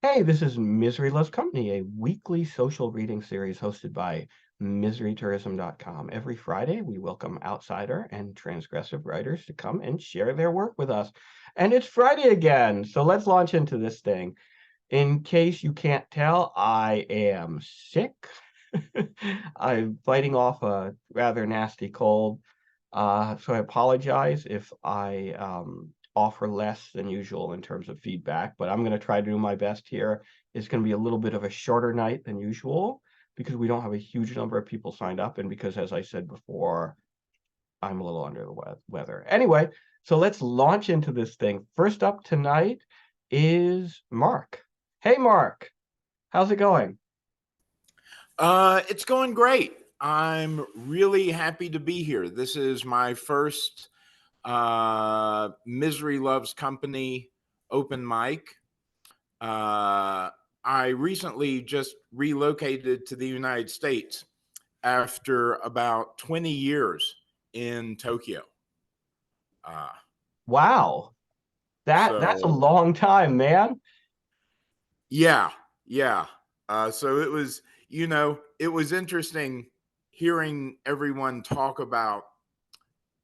Hey, this is Misery Loves Company, a weekly social reading series hosted by miserytourism.com. Every Friday, we welcome outsider and transgressive writers to come and share their work with us. And it's Friday again, so let's launch into this thing. In case you can't tell, I am sick. I'm fighting off a rather nasty cold. So I apologize if I offer less than usual in terms of feedback, but I'm going to try to do my best here. It's going to be a little bit of a shorter night than usual because we don't have a huge number of people signed up, and because, as I said before, I'm a little under the weather. Anyway, so let's launch into this thing. First up tonight is Mark. Hey, Mark, how's it going? It's going great. I'm really happy to be here. This is my first Misery Loves Company open mic. I recently just relocated to the United States after about 20 years in Tokyo. Uh, Wow, that's a so long time, man. yeah, yeah. So it was interesting hearing everyone talk about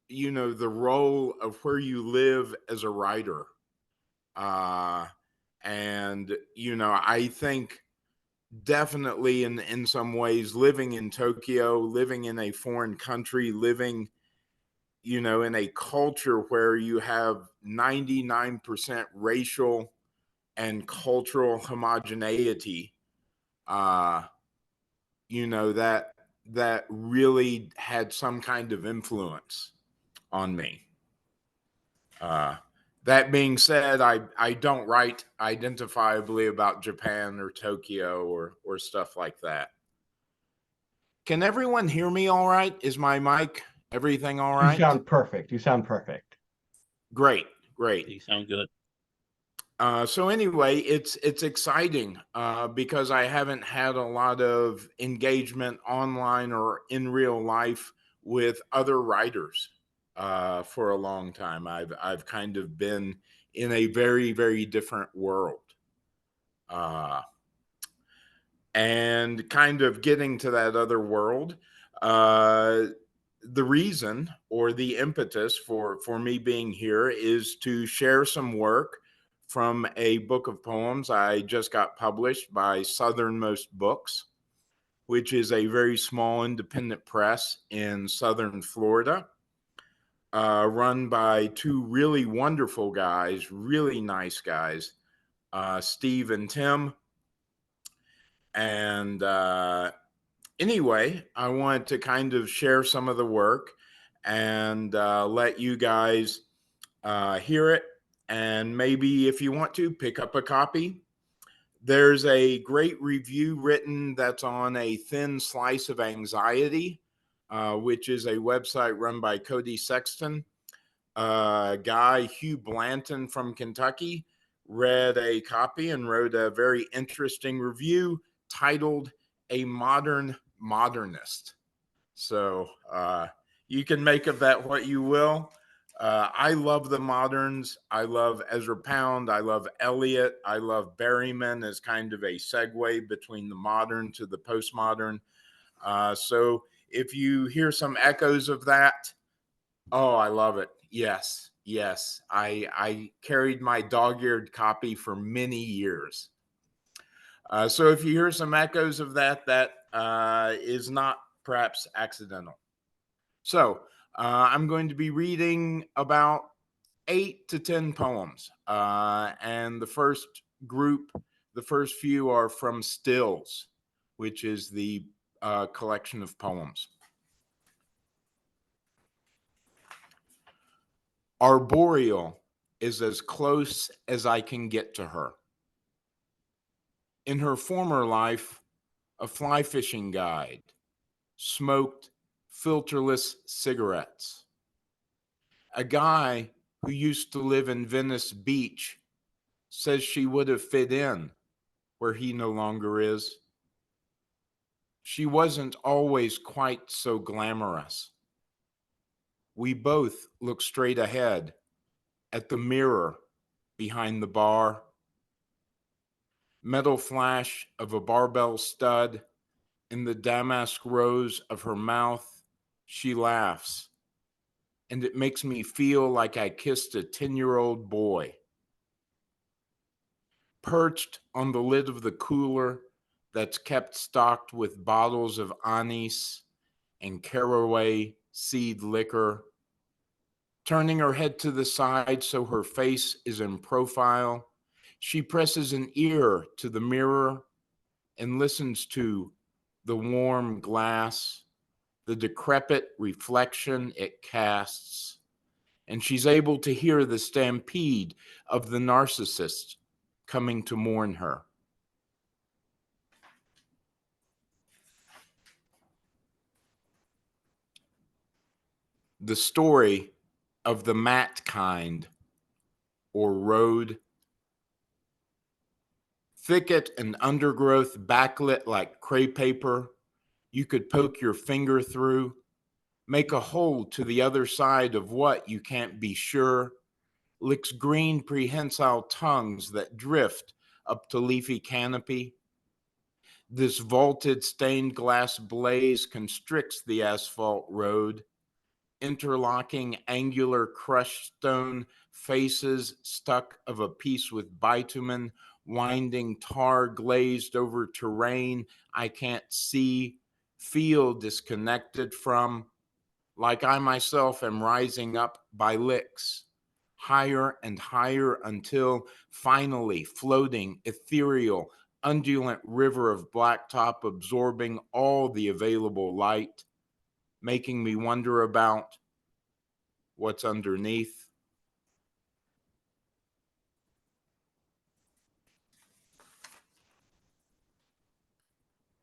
the role of where you live as a writer. uh and I think definitely in some ways living in Tokyo, living in a foreign country, living in a culture where you have 99% racial and cultural homogeneity, uh that really had some kind of influence on me. Uh, that being said, I don't write identifiably about Japan or Tokyo or stuff like that. Can everyone hear me all right? Is my mic everything all You right? sound perfect. You sound perfect. Great, great. You sound good. So anyway, it's exciting because I haven't had a lot of engagement online or in real life with other writers for a long time. I've kind of been in a very different world, uh, and kind of getting to that other world. Uh, the reason or the impetus for me being here is to share some work from a book of poems I just got published by Southernmost Books, which is a very small independent press in southern Florida, run by two really wonderful guys, really nice guys, Steve and Tim. And anyway, I wanted to kind of share some of the work and let you guys hear it. And maybe if you want to, pick up a copy. There's a great review written that's on A Thin Slice of Anxiety, which is a website run by Cody Sexton. Guy Hugh Blanton from Kentucky read a copy and wrote a very interesting review titled A Modern Modernist. So you can make of that what you will. I love the moderns. I love Ezra Pound. I love Eliot. I love Berryman as kind of a segue between the modern to the postmodern. So if you hear some echoes of that, oh, I love it. Yes, yes. I carried my dog-eared copy for many years. So if you hear some echoes of that, that is not perhaps accidental. So I'm going to be reading about 8 to 10 poems. And the first group, the first few are from Stills, which is the collection of poems. Arboreal is as close as I can get to her. In her former life, a fly fishing guide, smoked filterless cigarettes. A guy who used to live in Venice Beach says she would have fit in where he no longer is. She wasn't always quite so glamorous. We both look straight ahead at the mirror behind the bar. metal flash of a barbell stud. In the damask rose of her mouth, she laughs, and it makes me feel like I kissed a 10-year-old boy. Perched on the lid of the cooler that's kept stocked with bottles of anise and caraway seed liquor, turning her head to the side so her face is in profile, she presses an ear to the mirror and listens to the warm glass, the decrepit reflection it casts, and she's able to hear the stampede of the narcissist coming to mourn her. The story of the mat kind, or road. Thicket and undergrowth backlit like crepe paper, you could poke your finger through, make a hole to the other side of what you can't be sure, licks green prehensile tongues that drift up to leafy canopy. This vaulted stained glass blaze constricts the asphalt road, interlocking angular crushed stone faces stuck of a piece with bitumen, winding tar glazed over terrain I can't see, feel disconnected from, like I myself am rising up by licks, higher and higher until finally floating, ethereal, undulant river of blacktop absorbing all the available light, making me wonder about what's underneath.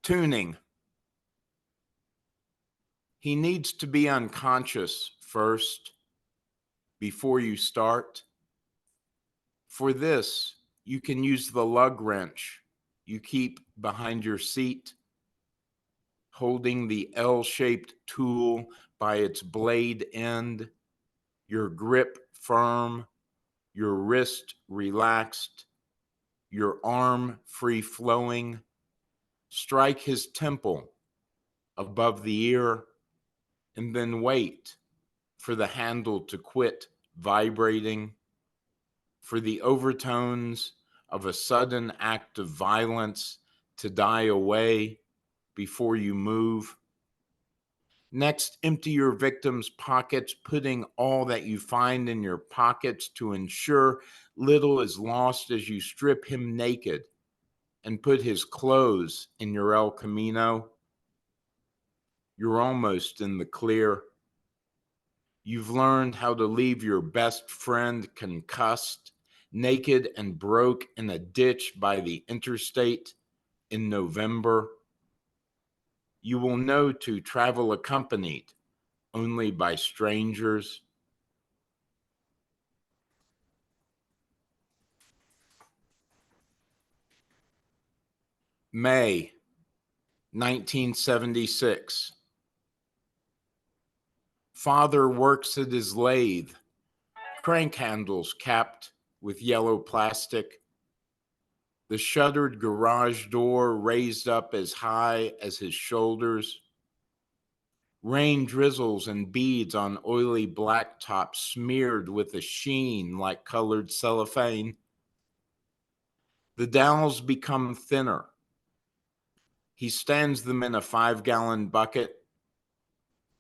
Tuning. He needs to be unconscious first before you start. For this, you can use the lug wrench you keep behind your seat, holding the L-shaped tool by its blade end, your grip firm, your wrist relaxed, your arm free-flowing. Strike his temple above the ear, and then wait for the handle to quit vibrating, for the overtones of a sudden act of violence to die away before you move. Next, empty your victim's pockets, putting all that you find in your pockets to ensure little is lost as you strip him naked and put his clothes in your El Camino. You're almost in the clear. You've learned how to leave your best friend concussed, naked and broke in a ditch by the interstate in November. You will know to travel accompanied only by strangers. May 1976. Father works at his lathe, crank handles capped with yellow plastic, the shuttered garage door raised up as high as his shoulders. Rain drizzles and beads on oily blacktop smeared with a sheen like colored cellophane. The dowels become thinner. He stands them in a 5-gallon bucket.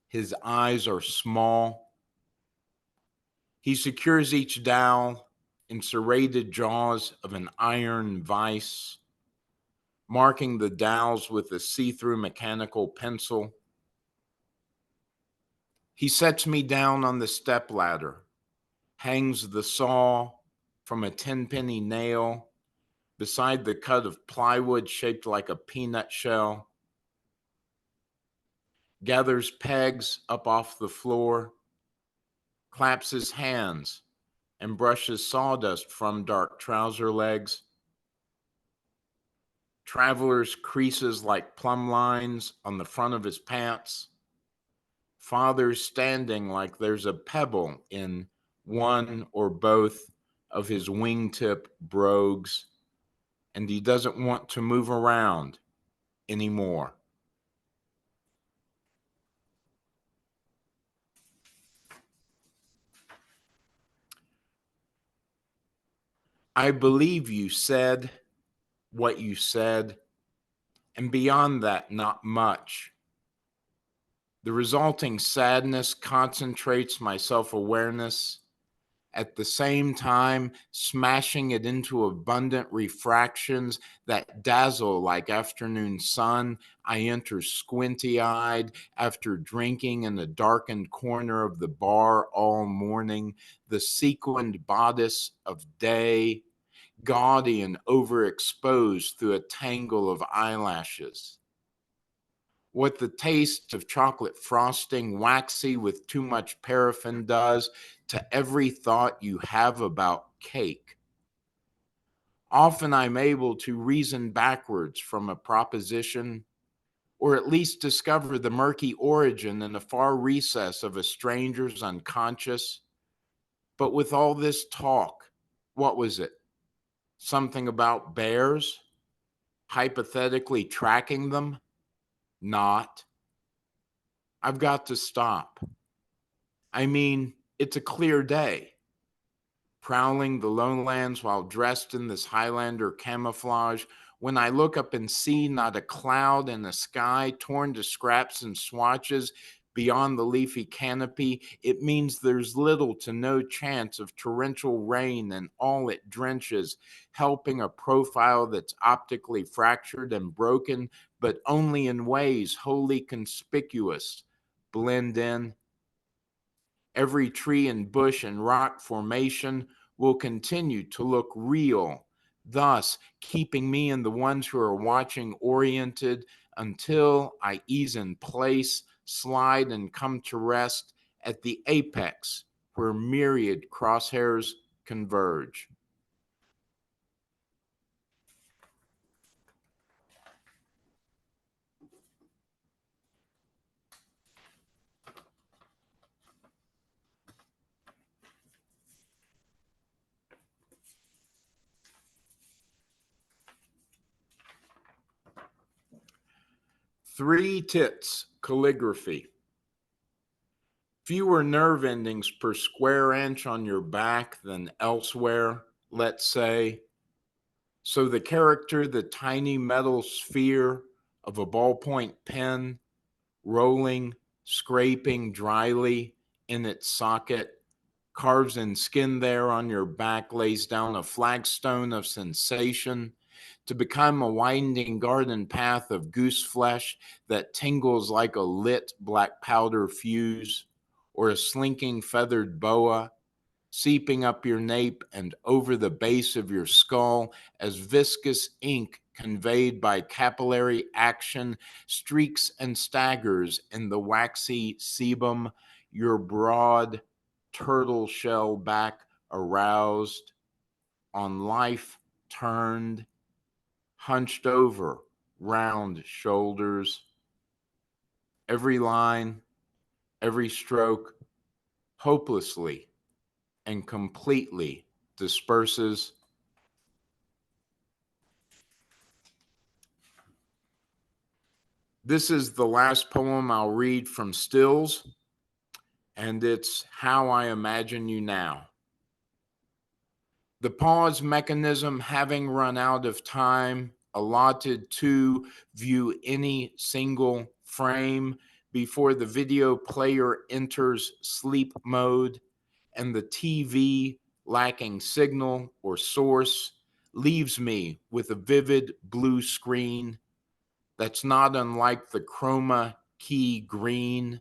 His eyes are small. He secures each dowel in serrated jaws of an iron vise, marking the dowels with a see-through mechanical pencil. He sets me down on the stepladder, hangs the saw from a 10-penny nail beside the cut of plywood shaped like a peanut shell, gathers pegs up off the floor, claps his hands and brushes sawdust from dark trouser legs. Traveler's creases like plumb lines on the front of his pants. Father's standing like there's a pebble in one or both of his wingtip brogues. and he doesn't want to move around anymore. I believe you said what you said, and beyond that, not much. The resulting sadness concentrates my self-awareness, at the same time smashing it into abundant refractions that dazzle like afternoon sun. I enter squinty-eyed after drinking in the darkened corner of the bar all morning, the sequined bodice of day, gaudy and overexposed through a tangle of eyelashes. What the taste of chocolate frosting, waxy with too much paraffin, does to every thought you have about cake. Often I'm able to reason backwards from a proposition, or at least discover the murky origin in the far recess of a stranger's unconscious. But with all this talk, what was it? Something about bears? Hypothetically tracking them? Not. I've got to stop. I mean, it's a clear day. Prowling the lowlands while dressed in this Highlander camouflage, when I look up and see not a cloud in the sky torn to scraps and swatches beyond the leafy canopy, it means there's little to no chance of torrential rain, and all it drenches, helping a profile that's optically fractured and broken, but only in ways wholly conspicuous, blend in. Every tree and bush and rock formation will continue to look real, thus keeping me and the ones who are watching oriented until I ease in place, slide, and come to rest at the apex where myriad crosshairs converge. Three tits calligraphy. Fewer nerve endings per square inch on your back than elsewhere, let's say. So the character, the tiny metal sphere of a ballpoint pen, rolling, scraping dryly in its socket, carves in skin there on your back, lays down a flagstone of sensation to become a winding garden path of goose flesh that tingles like a lit black powder fuse, or a slinking feathered boa seeping up your nape and over the base of your skull as viscous ink conveyed by capillary action streaks and staggers in the waxy sebum, your broad turtle shell back aroused, on life turned, hunched over, round shoulders. Every line, every stroke, hopelessly and completely disperses. This is the last poem I'll read from Stills, and it's How I Imagine You Now. The pause mechanism having run out of time allotted to view any single frame before the video player enters sleep mode, and the TV lacking signal or source leaves me with a vivid blue screen that's not unlike the chroma key green,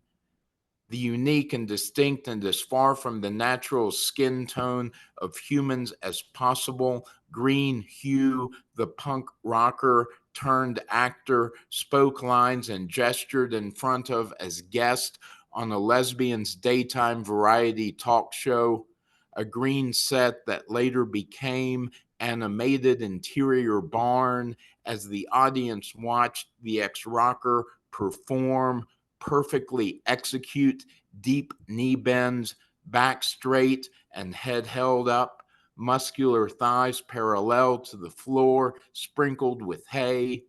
the unique and distinct and as far from the natural skin tone of humans as possible, green hue, the punk rocker turned actor spoke lines and gestured in front of as guest on a lesbian's daytime variety talk show, a green set that later became animated interior barn as the audience watched the ex-rocker perform, perfectly execute deep knee bends, back straight and head held up, muscular thighs parallel to the floor, sprinkled with hay,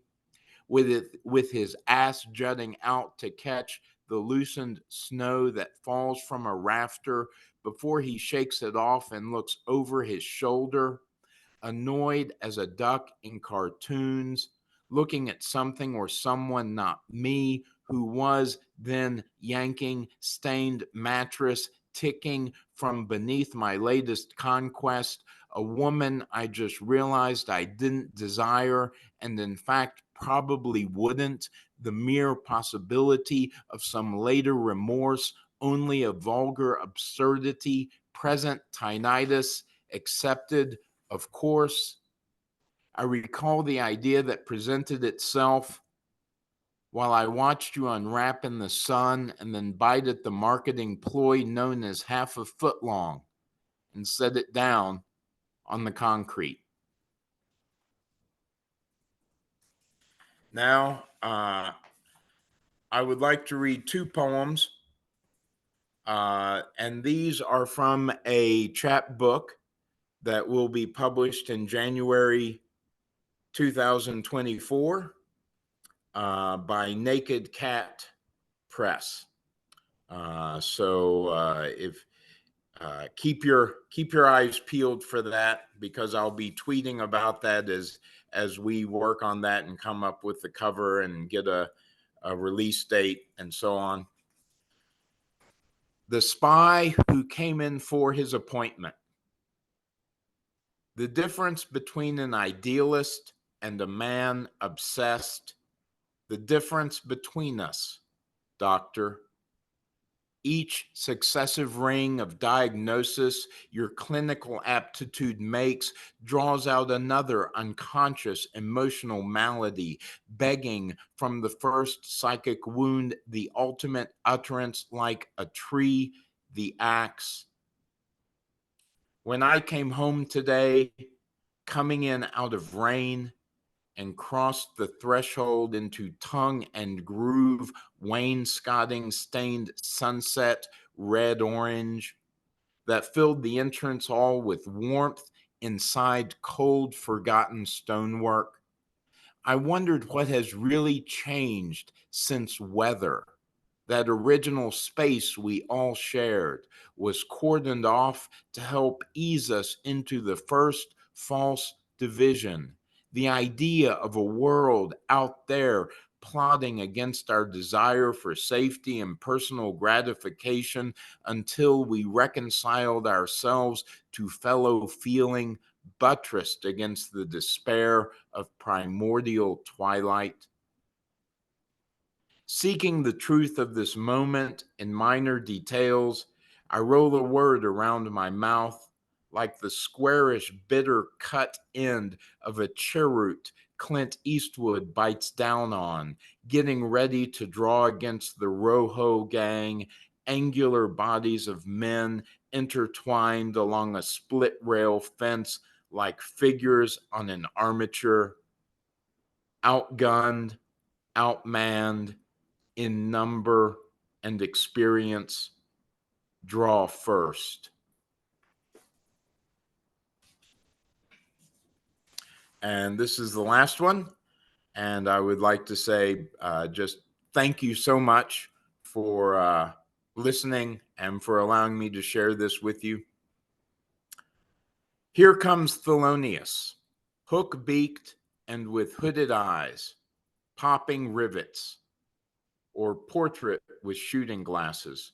with his ass jutting out to catch the loosened snow that falls from a rafter before he shakes it off and looks over his shoulder, annoyed as a duck in cartoons, looking at something or someone, not me, who was then yanking stained mattress ticking from beneath my latest conquest, a woman I just realized I didn't desire and in fact probably wouldn't, the mere possibility of some later remorse, only a vulgar absurdity, present tinnitus, accepted, of course. I recall the idea that presented itself while I watched you unwrap in the sun and then bite at the marketing ploy known as half a foot long and set it down on the concrete. Now, I would like to read two poems, and these are from a chapbook that will be published in January 2024 by Naked Cat Press. If keep your eyes peeled for that, because I'll be tweeting about that as we work on that and come up with the cover and get a release date and so on. The spy who came in for his appointment. The difference between an idealist and a man obsessed. The difference between us, doctor. Each successive ring of diagnosis your clinical aptitude makes draws out another unconscious emotional malady, begging from the first psychic wound the ultimate utterance like a tree, the axe. When I came home today, coming in out of rain, and crossed the threshold into tongue and groove, wainscoting stained sunset, red orange, that filled the entrance hall with warmth inside cold, forgotten stonework. I wondered what has really changed since weather. That original space we all shared was cordoned off to help ease us into the first false division. The idea of a world out there plotting against our desire for safety and personal gratification until we reconciled ourselves to fellow feeling, buttressed against the despair of primordial twilight. Seeking the truth of this moment in minor details, I roll a word around my mouth like the squarish, bitter cut end of a cheroot Clint Eastwood bites down on, getting ready to draw against the Rojo gang, angular bodies of men intertwined along a split rail fence like figures on an armature, outgunned, outmanned, in number and experience, draw first. And this is the last one. And I would like to say just thank you so much for listening and for allowing me to share this with you. Here comes Thelonious, hook-beaked and with hooded eyes, popping rivets, or portrait with shooting glasses.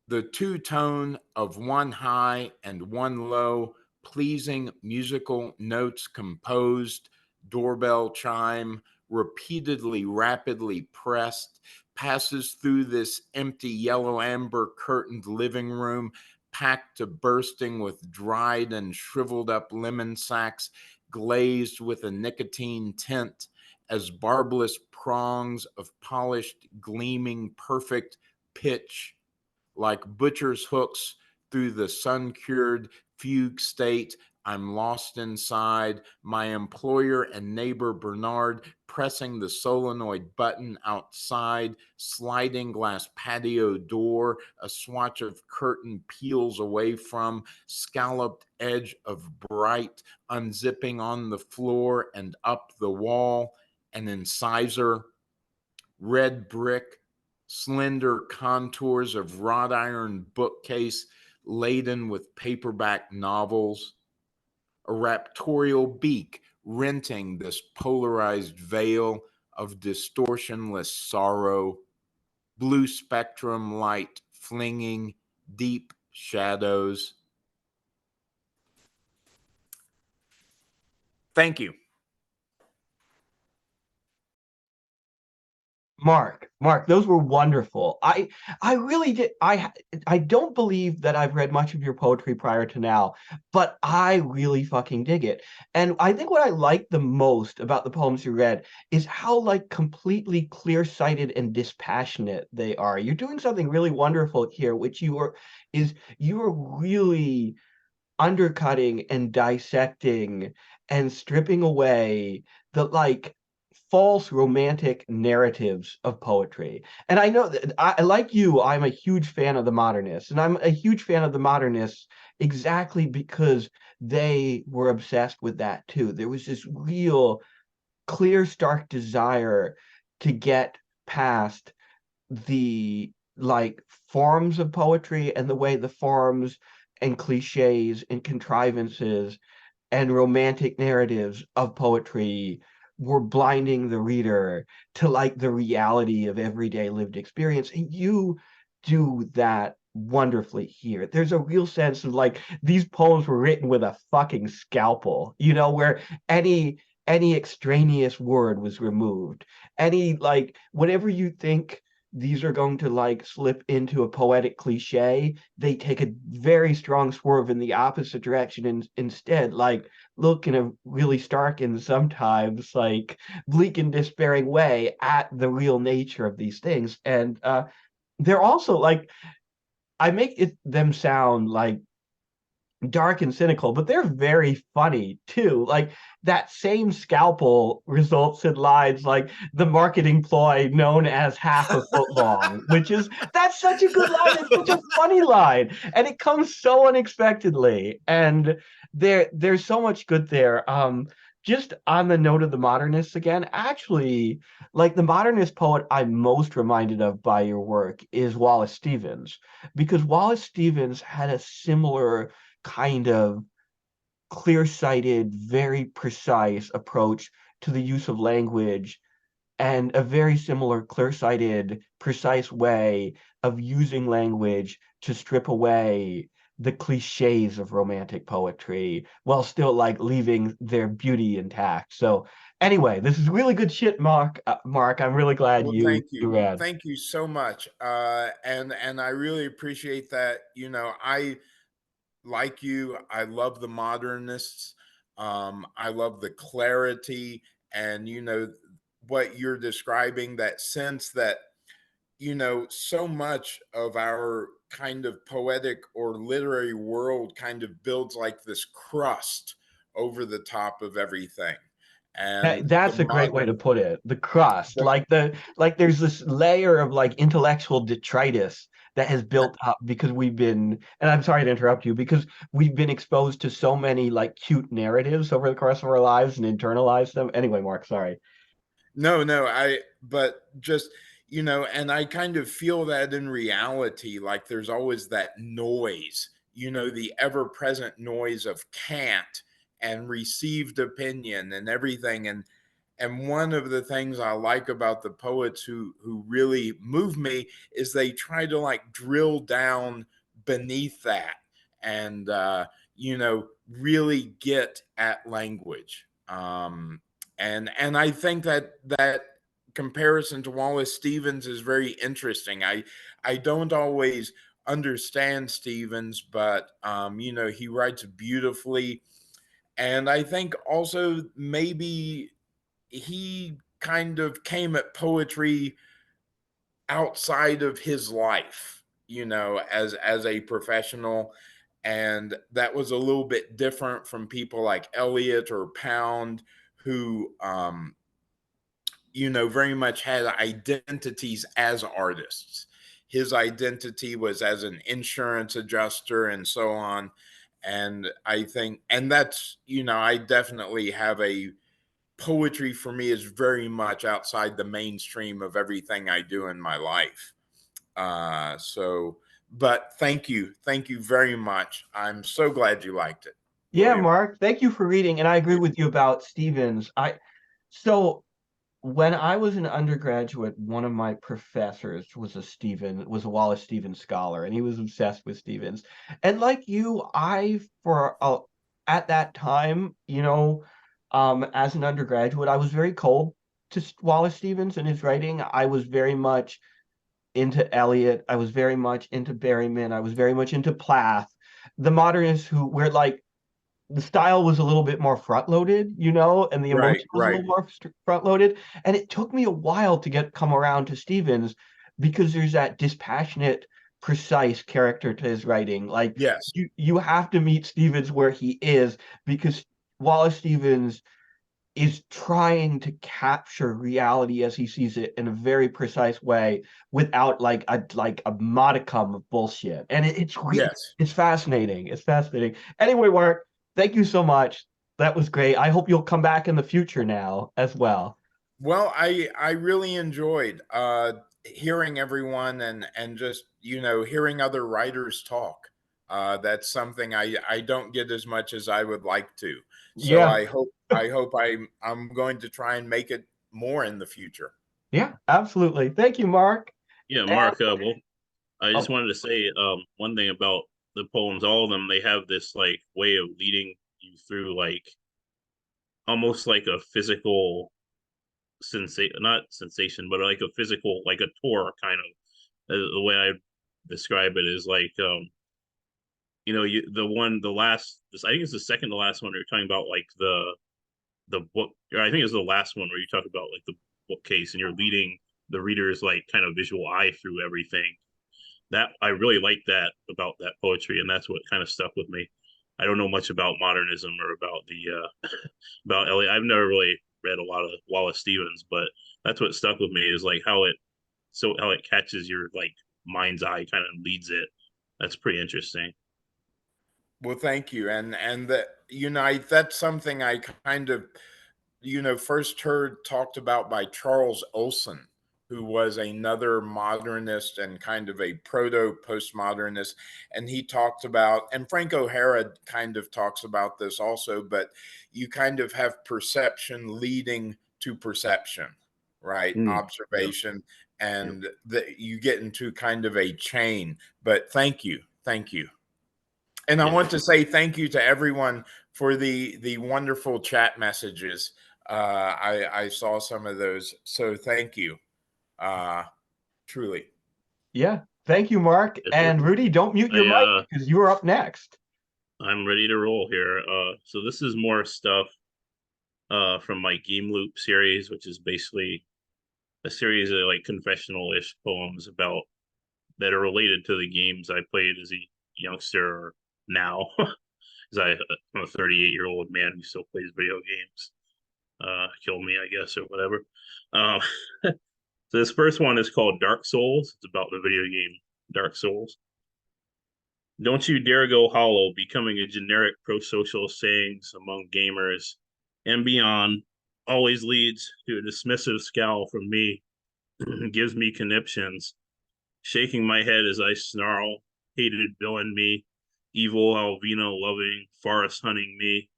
The two-tone of one high and one low, pleasing musical notes composed, doorbell chime, repeatedly, rapidly pressed, passes through this empty yellow amber curtained living room, packed to bursting with dried and shriveled up lemon sacks, glazed with a nicotine tint, as barbless prongs of polished, gleaming, perfect pitch, like butcher's hooks through the sun-cured fugue state I'm lost inside. My employer and neighbor Bernard pressing the solenoid button outside, sliding glass patio door, a swatch of curtain peels away from, scalloped edge of bright, unzipping on the floor and up the wall, an incisor, red brick, slender contours of wrought iron bookcase laden with paperback novels, a raptorial beak renting this polarized veil of distortionless sorrow, blue spectrum light flinging deep shadows. Thank you. Mark, those were wonderful. I really did. I don't believe that I've read much of your poetry prior to now, but I really fucking dig it. And I think what I like the most about the poems you read is how like completely clear-sighted and dispassionate they are. You're doing something really wonderful here, which you are really undercutting and dissecting and stripping away the like false romantic narratives of poetry. And I know that like you, I'm a huge fan of the modernists, and I'm a huge fan of the modernists exactly because they were obsessed with that too. There was this real clear, stark desire to get past the like forms of poetry and the way the forms and cliches and contrivances and romantic narratives of poetry were blinding the reader to like the reality of everyday lived experience. And you do that wonderfully here. There's a real sense of like these poems were written with a fucking scalpel, where any extraneous word was removed. Any like whatever you think these are going to like slip into a poetic cliche, they take a very strong swerve in the opposite direction and instead like look in a really stark and sometimes like bleak and despairing way at the real nature of these things. And they're also like I make them sound like dark and cynical, but they're very funny too. Like that same scalpel results in lines like the marketing ploy known as half a foot long, which is that's such a good line. It's such a funny line. And it comes so unexpectedly. And there's so much good there. Just on the note of the modernists again, actually, like the modernist poet I'm most reminded of by your work is Wallace Stevens, because Wallace Stevens had a similar kind of clear-sighted, very precise approach to the use of language and a very similar clear-sighted, precise way of using language to strip away the cliches of romantic poetry while still like leaving their beauty intact. So anyway, this is really good shit, Mark. Mark, I'm really glad Well, you thank you. read. Thank you so much. And I really appreciate that. I like you, I love the modernists. I love the clarity and what you're describing, that sense that so much of our kind of poetic or literary world kind of builds like this crust over the top of everything. And the That's a great way to modern put it. The crust, the, like there's this layer of like intellectual detritus that has built up because we've been, and I'm sorry to interrupt you, because we've been exposed to so many like cute narratives over the course of our lives and internalized them. Anyway, Mark, sorry. no, but just, and I kind of feel that in reality, like there's always that noise, the ever present noise of cant and received opinion and everything. And one of the things I like about the poets who really move me is they try to like drill down beneath that and, really get at language. And I think that comparison to Wallace Stevens is very interesting. I don't always understand Stevens, but he writes beautifully, and I think also maybe he kind of came at poetry outside of his life, as a professional, And that was a little bit different from people like Elliot or Pound, who very much had identities as artists. His identity was as an insurance adjuster and so on. And I think, and that's, I definitely have a poetry for me is very much outside the mainstream of everything I do in my life. But thank you. Thank you very much. I'm so glad you liked it, Yeah, William. Mark, thank you for reading. And I agree with you about Stevens. So when I was an undergraduate, one of my professors was a Wallace Stevens scholar, and he was obsessed with Stevens. And like you, at that time, as an undergraduate, I was very cold to Wallace Stevens and his writing. I was very much into Eliot. I was very much into Berryman. I was very much into Plath. The modernists where like the style was a little bit more front loaded, and the Right, emotion was a right. little more front loaded. And it took me a while to come around to Stevens because there's that dispassionate, precise character to his writing. Like Yes, you have to meet Stevens where he is because Wallace Stevens is trying to capture reality as he sees it in a very precise way without like a modicum of bullshit. And yes. it's fascinating. It's fascinating. Anyway, Mark, thank you so much. That was great. I hope you'll come back in the future now as well. Well, I really enjoyed hearing everyone and just hearing other writers talk. That's something I don't get as much as I would like to. So Yeah, I hope I'm going to try and make it more in the future. yeah, absolutely. Thank you, Mark. Yeah, And Mark. Well, I just oh, wanted to say one thing about the poems. All of them, they have this like way of leading you through like almost like a physical sensation, not sensation, but like a physical, like a tour kind of. The way I describe it is like the last. This I think it's the second to last one. You're talking about like the book. Or I think it's the last one where you talk about like the bookcase and you're leading the reader's like kind of visual eye through everything. That I really like that about that poetry, and that's what kind of stuck with me. I don't know much about modernism or about the about Eliot. I've never really read a lot of Wallace Stevens, but that's what stuck with me is like how it catches your like mind's eye, kind of leads it. That's pretty interesting. Well, thank you. And that that's something I kind of first heard talked about by Charles Olson, who was another modernist and kind of a proto postmodernist. And he talked about, and Frank O'Hara kind of talks about this also, but you kind of have perception leading to perception, right? Yep. Observation, Yep. and that you get into kind of a chain. But thank you. Thank you. And I Yeah. want to say thank you to everyone for the wonderful chat messages. I saw some of those, so thank you, uh, truly. yeah, thank you, Mark. Yes, sir. And Rudy, don't mute your I mic because you are up next. I'm ready to roll here. So this is more stuff from my Game Loop series, which is basically a series of like confessional-ish poems about that are related to the games I played as a youngster or now, because I'm a 38-year-old man who still plays video games. Kill me, I guess, or whatever. Um, so this first one is called Dark Souls. It's about the video game Dark Souls. Don't you dare go hollow, becoming a generic pro-social sayings among gamers and beyond always leads to a dismissive scowl from me, gives me conniptions, shaking my head as I snarl, hated villain me, evil Alvino loving, forest hunting me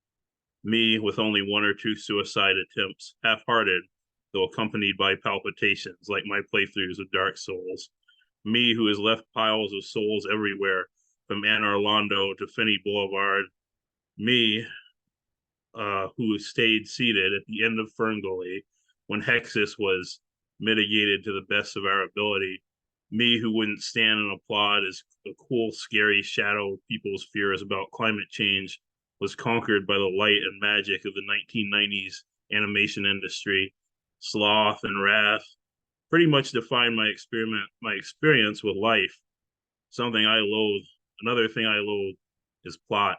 with only one or two suicide attempts, half-hearted, though accompanied by palpitations like my playthroughs of Dark Souls. Me who has left piles of souls everywhere, from Anne Orlando to Finney Boulevard. Me who stayed seated at the end of Ferngully when Hexus was mitigated to the best of our ability. Me who wouldn't stand and applaud as the cool, scary shadow of people's fears about climate change was conquered by the light and magic of the 1990s animation industry. Sloth and wrath pretty much defined my experience with life. Something I loathe. Another thing I loathe is plot.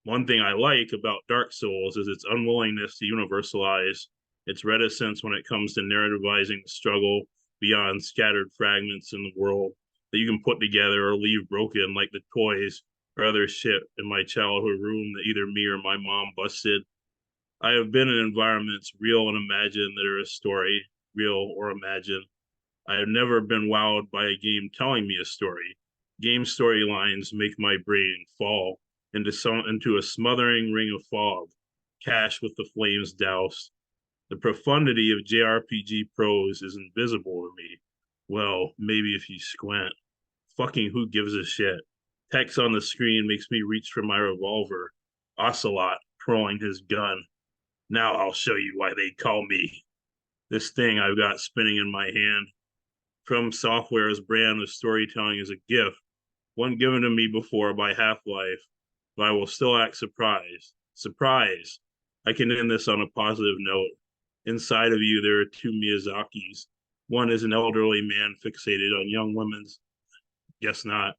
One thing I like about Dark Souls is its unwillingness to universalize, its reticence when it comes to narrativizing the struggle beyond scattered fragments in the world that you can put together or leave broken like the toys or other shit in my childhood room that either me or my mom busted. I have been in environments, real and imagined, that are a story, real or imagined. I have never been wowed by a game telling me a story. Game storylines make my brain fall into a smothering ring of fog, cash with the flames doused. The profundity of JRPG prose is invisible to me. Well, maybe if you squint. Fucking who gives a shit? Text on the screen makes me reach for my revolver. Ocelot twirling his gun. Now I'll show you why they call me. This thing I've got spinning in my hand. From Software's brand of storytelling is a gift, one given to me before by Half-Life, but I will still act surprised. Surprise! I can end this on a positive note. Inside of you, there are two Miyazakis. One is an elderly man fixated on young women's. Guess not.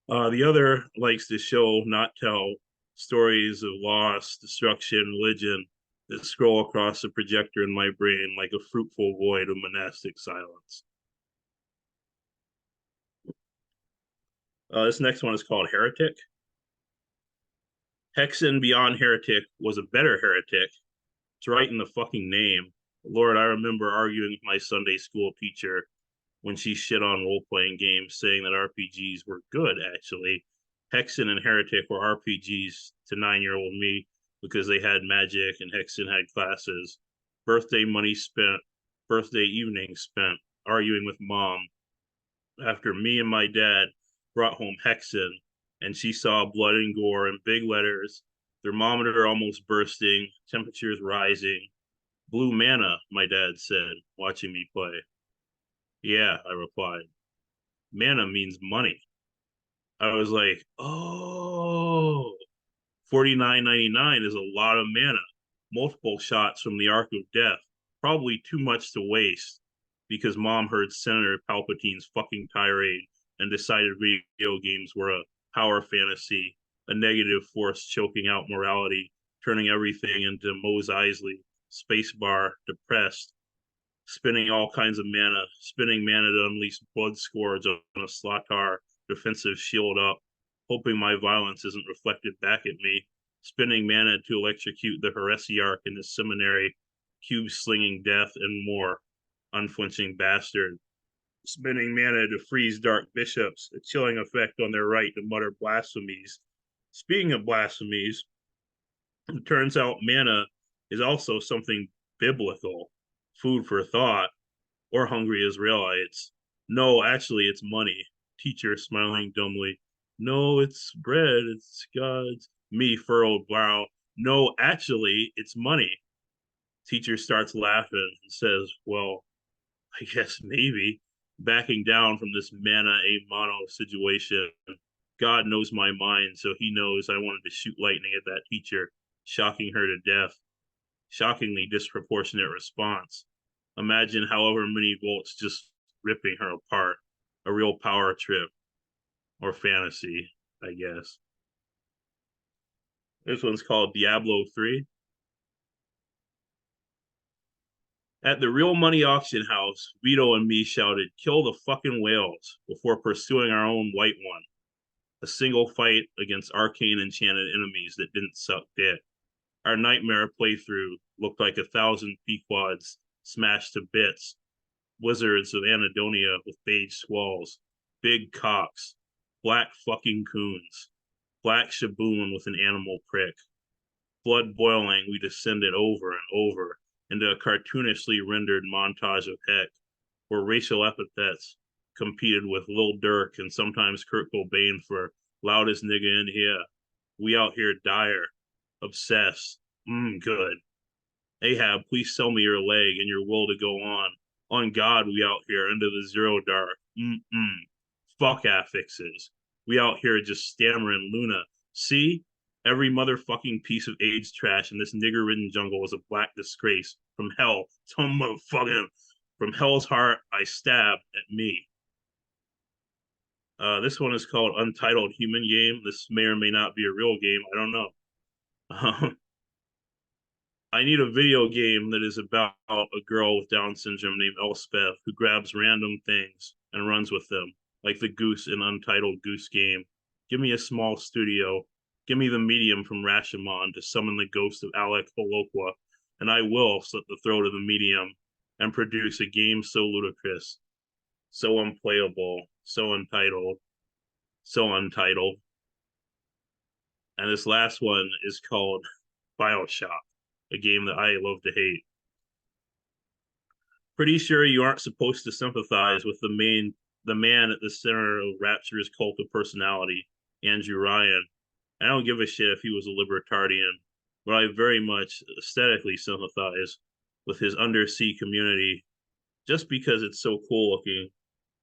The other likes to show, not tell, stories of loss, destruction, religion that scroll across the projector in my brain like a fruitful void of monastic silence. This next one is called Heretic. Hexen Beyond Heretic was a better heretic. It's right in the fucking name. Lord, I remember arguing with my Sunday school teacher when she shit on role-playing games, saying that RPGs were good, actually. Hexen and Heretic were RPGs to 9-year-old me because they had magic and Hexen had classes. Birthday money spent, birthday evening spent arguing with mom after me and my dad brought home Hexen, and she saw blood and gore in big letters, thermometer almost bursting, temperatures rising. Blue mana, my dad said, watching me play. Yeah, I replied. Mana means money. I was like, oh, $49.99 is a lot of mana. Multiple shots from the Arc of Death. Probably too much to waste because mom heard Senator Palpatine's fucking tirade and decided video games were a power fantasy, a negative force choking out morality, turning everything into Mos Eisley, spacebar, depressed, spinning all kinds of mana, spinning mana to unleash blood scourge on a Slatar defensive shield up, hoping my violence isn't reflected back at me, spinning mana to electrocute the Heresiarch in the seminary, cube slinging death, and more. Unflinching bastard. Spinning mana to freeze dark bishops, a chilling effect on their right to mutter blasphemies. Speaking of blasphemies, it turns out mana is also something biblical, food for thought, or hungry Israelites. No, actually, it's money. Teacher smiling dumbly. No, it's bread. It's God's. Me, furrowed brow. No, actually, it's money. Teacher starts laughing and says, well, I guess maybe. Backing down from this mana a mono situation. God knows my mind, so he knows I wanted to shoot lightning at that teacher, shocking her to death. Shockingly disproportionate response. Imagine however many volts just ripping her apart. A real power trip. Or fantasy, I guess. This one's called Diablo 3. At the Real Money Auction House, Vito and me shouted, kill the fucking whales, before pursuing our own white one. A single fight against arcane enchanted enemies that didn't suck dick. Our nightmare playthrough looked like 1,000 Pequods smashed to bits. Wizards of Anadonia with beige squalls. Big cocks. Black fucking coons. Black shaboon with an animal prick. Blood boiling, we descended over and over into a cartoonishly rendered montage of heck, where racial epithets competed with Lil Durk and sometimes Kurt Cobain for loudest nigga in here. We out here dire, obsessed, good. Ahab, please sell me your leg and your will to go on. On God, we out here into the zero dark. Fuck affixes. We out here just stammering Luna. See? Every motherfucking piece of AIDS trash in this nigger-ridden jungle is a black disgrace. From hell, some motherfucking, from hell's heart, I stabbed at me. This one is called Untitled Human Game. This may or may not be a real game. I don't know. I need a video game that is about a girl with Down syndrome named Elspeth who grabs random things and runs with them, like the goose in Untitled Goose Game. Give me a small studio. Give me the medium from Rashomon to summon the ghost of Alec Holokwa, and I will slit the throat of the medium and produce a game so ludicrous, so unplayable, so untitled, so untitled. And this last one is called BioShock, a game that I love to hate. Pretty sure you aren't supposed to sympathize with the man at the center of Rapture's cult of personality, Andrew Ryan. I don't give a shit if he was a libertarian, but I very much aesthetically sympathize with his undersea community just because it's so cool looking.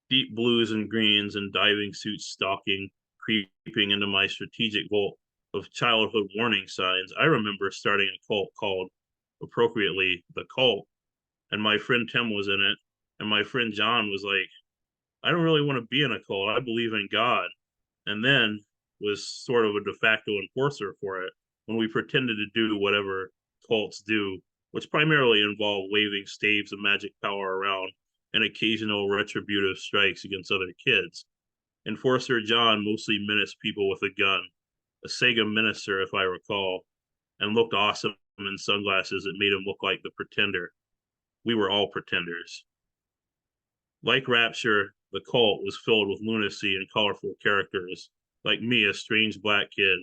Deep blues and greens and diving suits stalking, creeping into my strategic vault of childhood warning signs. I remember starting a cult called, appropriately, The Cult, and my friend Tim was in it, and my friend John was like, I don't really want to be in a cult. I believe in God. And then was sort of a de facto enforcer for it when we pretended to do whatever cults do, which primarily involve waving staves of magic power around and occasional retributive strikes against other kids. Enforcer John mostly menaced people with a gun, a Sega Minister, if I recall, and looked awesome in sunglasses that made him look like the Pretender. We were all pretenders. Like Rapture, the cult was filled with lunacy and colorful characters, like me, a strange black kid.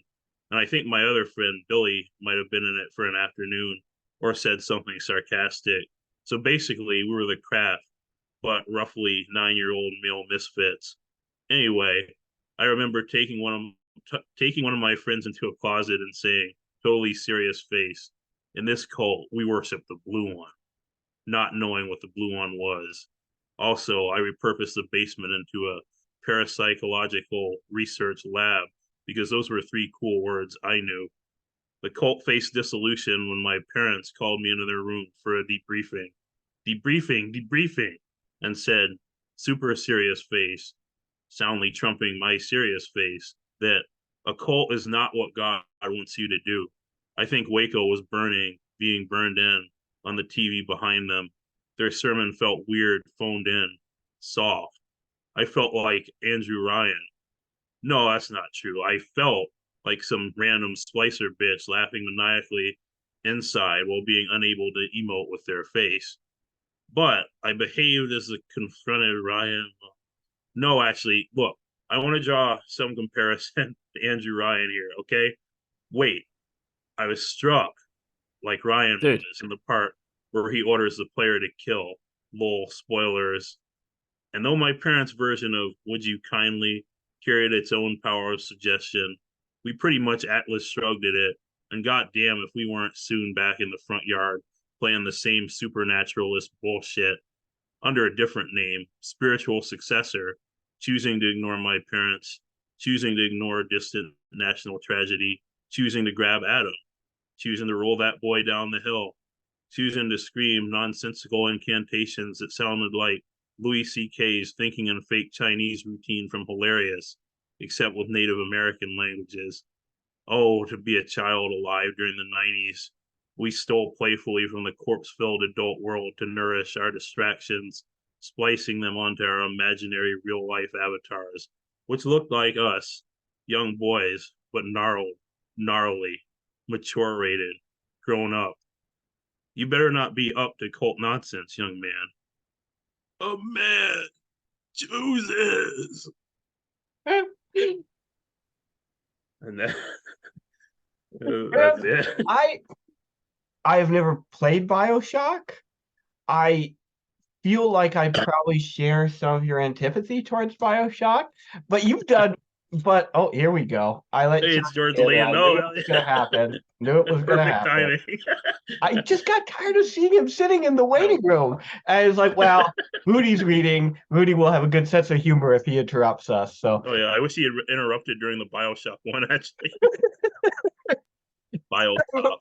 And I think my other friend, Billy, might have been in it for an afternoon or said something sarcastic. So basically, we were the Craft, but roughly 9-year-old male misfits. Anyway, I remember taking one of my friends into a closet and saying, totally serious face, in this cult, we worship the blue one, not knowing what the blue one was. Also, I repurposed the basement into a parapsychological research lab because those were 3 cool words I knew. The cult faced dissolution when my parents called me into their room for a debriefing, and said, super serious face, soundly trumping my serious face, that a cult is not what God wants you to do. I think Waco was being burned in on the TV behind them. Their sermon felt weird, phoned in, soft. I felt like Andrew Ryan. No, that's not true. I felt like some random splicer bitch laughing maniacally inside while being unable to emote with their face. But I behaved as a confronted Ryan. No, actually, look, I want to draw some comparison to Andrew Ryan here, okay? Wait, I was struck like Ryan was in the part where he orders the player to kill. Lol, spoilers. And though my parents' version of Would You Kindly carried its own power of suggestion, we pretty much Atlas shrugged at it, and goddamn if we weren't soon back in the front yard playing the same supernaturalist bullshit under a different name, spiritual successor, choosing to ignore my parents, choosing to ignore a distant national tragedy, choosing to grab Adam, choosing to roll that boy down the hill, choosing to scream nonsensical incantations that sounded like Louis C.K.'s thinking in fake Chinese routine from Hilarious, except with Native American languages. Oh, to be a child alive during the 90s. We stole playfully from the corpse-filled adult world to nourish our distractions, splicing them onto our imaginary real-life avatars, which looked like us, young boys, but gnarly, mature-rated, grown up. You better not be up to cult nonsense, young man. A man chooses. And that's it. I have never played BioShock. I feel like I probably share some of your antipathy towards BioShock, but oh, here we go. Hey, it's George Lane. No, it was gonna happen. Knew it was gonna happen. Timing. I just got tired of seeing him sitting in the waiting room. And I was like, well, Moody's reading. Moody will have a good sense of humor if he interrupts us. So oh yeah, I wish he had interrupted during the BioShock one, actually. BioShock.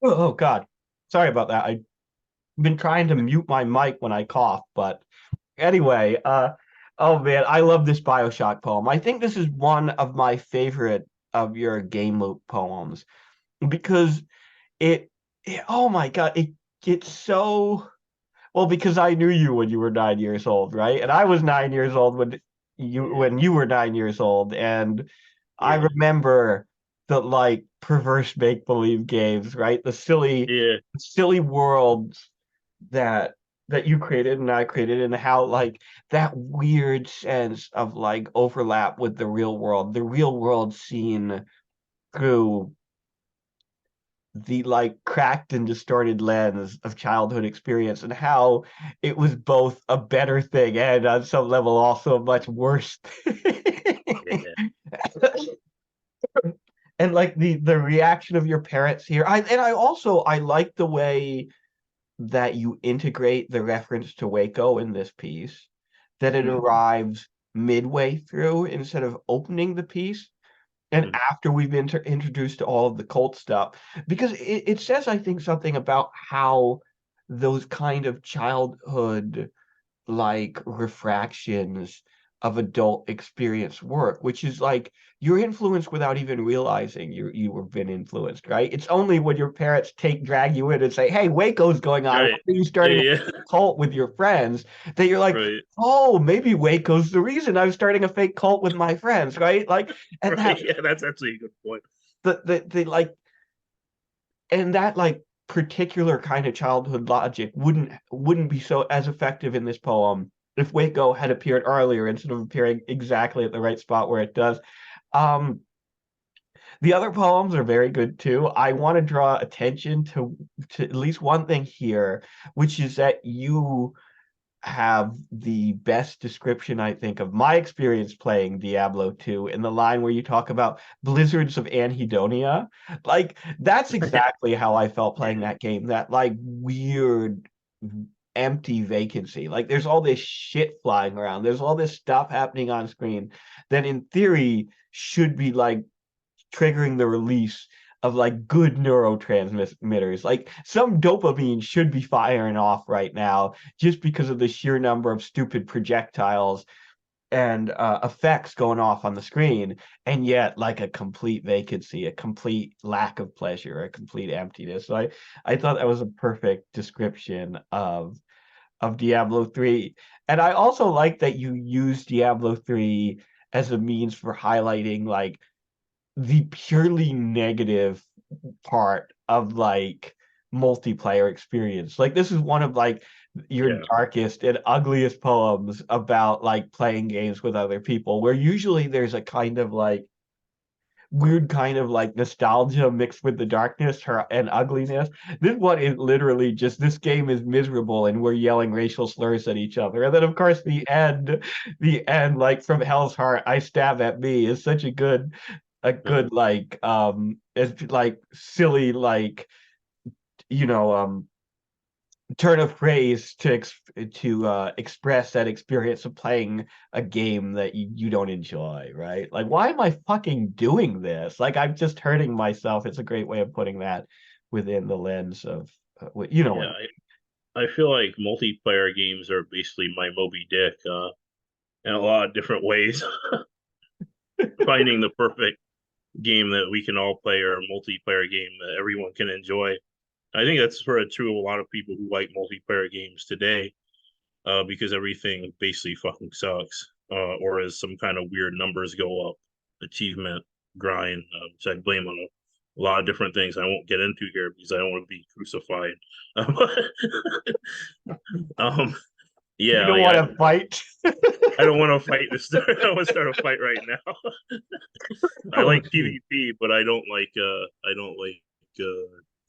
Oh God. Sorry about that. I've been trying to mute my mic when I cough, but anyway, Oh man, I love this BioShock poem. I think this is one of my favorite of your Game Loop poems because oh my God, it gets so well because I knew you when you were 9 years old, right? And I was 9 years old Yeah, when you were 9 years old, and I yeah, remember the like perverse make-believe games, right? The yeah, silly worlds that you created and I created, and how like that weird sense of like overlap with the real world seen through the like cracked and distorted lens of childhood experience, and how it was both a better thing and on some level also a much worse thing. yeah. And like the reaction of your parents here. I like the way that you integrate the reference to Waco in this piece, that it Mm, arrives midway through instead of opening the piece and mm, after we've been introduced to all of the cult stuff, because it says, I think, something about how those kind of childhood like refractions of adult experience work, which is like you're influenced without even realizing you were been influenced, right? It's only when your parents drag you in and say, "Hey, Waco's going on. Why right. are you starting a Yeah, yeah. cult with your friends?" That you're like, Right. "Oh, maybe Waco's the reason I'm starting a fake cult with my friends," right? Like, and Right. that Yeah, that's actually a good point. the like and that like particular kind of childhood logic wouldn't be so as effective in this poem if Waco had appeared earlier instead of appearing exactly at the right spot where it does. Um, the other poems are very good too. I want to draw attention to at least one thing here, which is that you have the best description, I think, of my experience playing Diablo 2 in the line where you talk about blizzards of anhedonia. Like, that's exactly how I felt playing that game. That, like, weird, empty vacancy. Like, there's all this shit flying around, there's all this stuff happening on screen that, in theory, should be, like, triggering the release of like good neurotransmitters. Like some dopamine should be firing off right now just because of the sheer number of stupid projectiles and effects going off on the screen, and yet like a complete vacancy, a complete lack of pleasure, a complete emptiness. So I thought that was a perfect description of Diablo 3. And I also like that you use Diablo 3 as a means for highlighting like the purely negative part of like multiplayer experience. Like this is one of like your Yeah. darkest and ugliest poems about like playing games with other people, where usually there's a kind of like weird kind of like nostalgia mixed with the darkness and ugliness. This one is literally just this game is miserable and we're yelling racial slurs at each other. And then of course the end like from Hell's Heart, I stab at me is such a good like it's like silly like you know turn of phrase to express that experience of playing a game that you don't enjoy, right? Like, why am I fucking doing this? Like, I'm just hurting myself. It's a great way of putting that within the lens of you know what Yeah, I feel like multiplayer games are basically my Moby Dick, in a lot of different ways. Finding the perfect game that we can all play, or a multiplayer game that everyone can enjoy. I think that's sort of true of a lot of people who like multiplayer games today, because everything basically fucking sucks, or as some kind of weird numbers go up, achievement grind, which I blame on a lot of different things I won't get into here because I don't want to be crucified. um, you yeah, don't like want to fight. I don't want to fight this. I don't want to start a fight right now. I Oh, like geez. PvP, but I don't like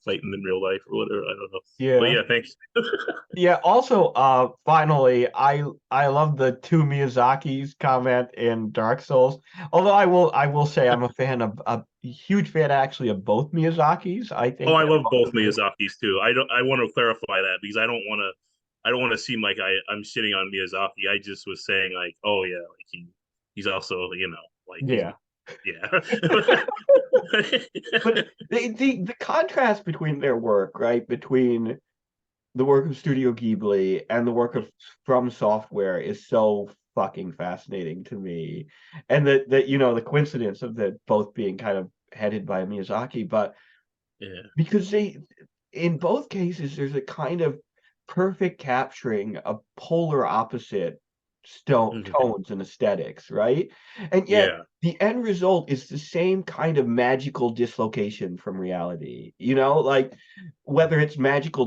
fighting in real life or whatever. I don't know. But Yeah. yeah, thanks. Yeah, also, finally, I love the two Miyazaki's comment in Dark Souls. Although I will say I'm a huge fan actually of both Miyazaki's. I Oh, think I they're love both both great. Miyazaki's too. I want to clarify that because I don't want to seem like I'm shitting on Miyazaki. I just was saying like, oh yeah, like he's also, like he's, Yeah. yeah. But the contrast between their work, right, between the work of Studio Ghibli and the work of From Software is so fucking fascinating to me. And that you know, the coincidence of that both being kind of headed by Miyazaki, but Yeah. because they, in both cases, there's a kind of perfect capturing of polar opposite Mhm. tones and aesthetics, right? And yet Yeah. the end result is the same kind of magical dislocation from reality. You know, like whether it's magical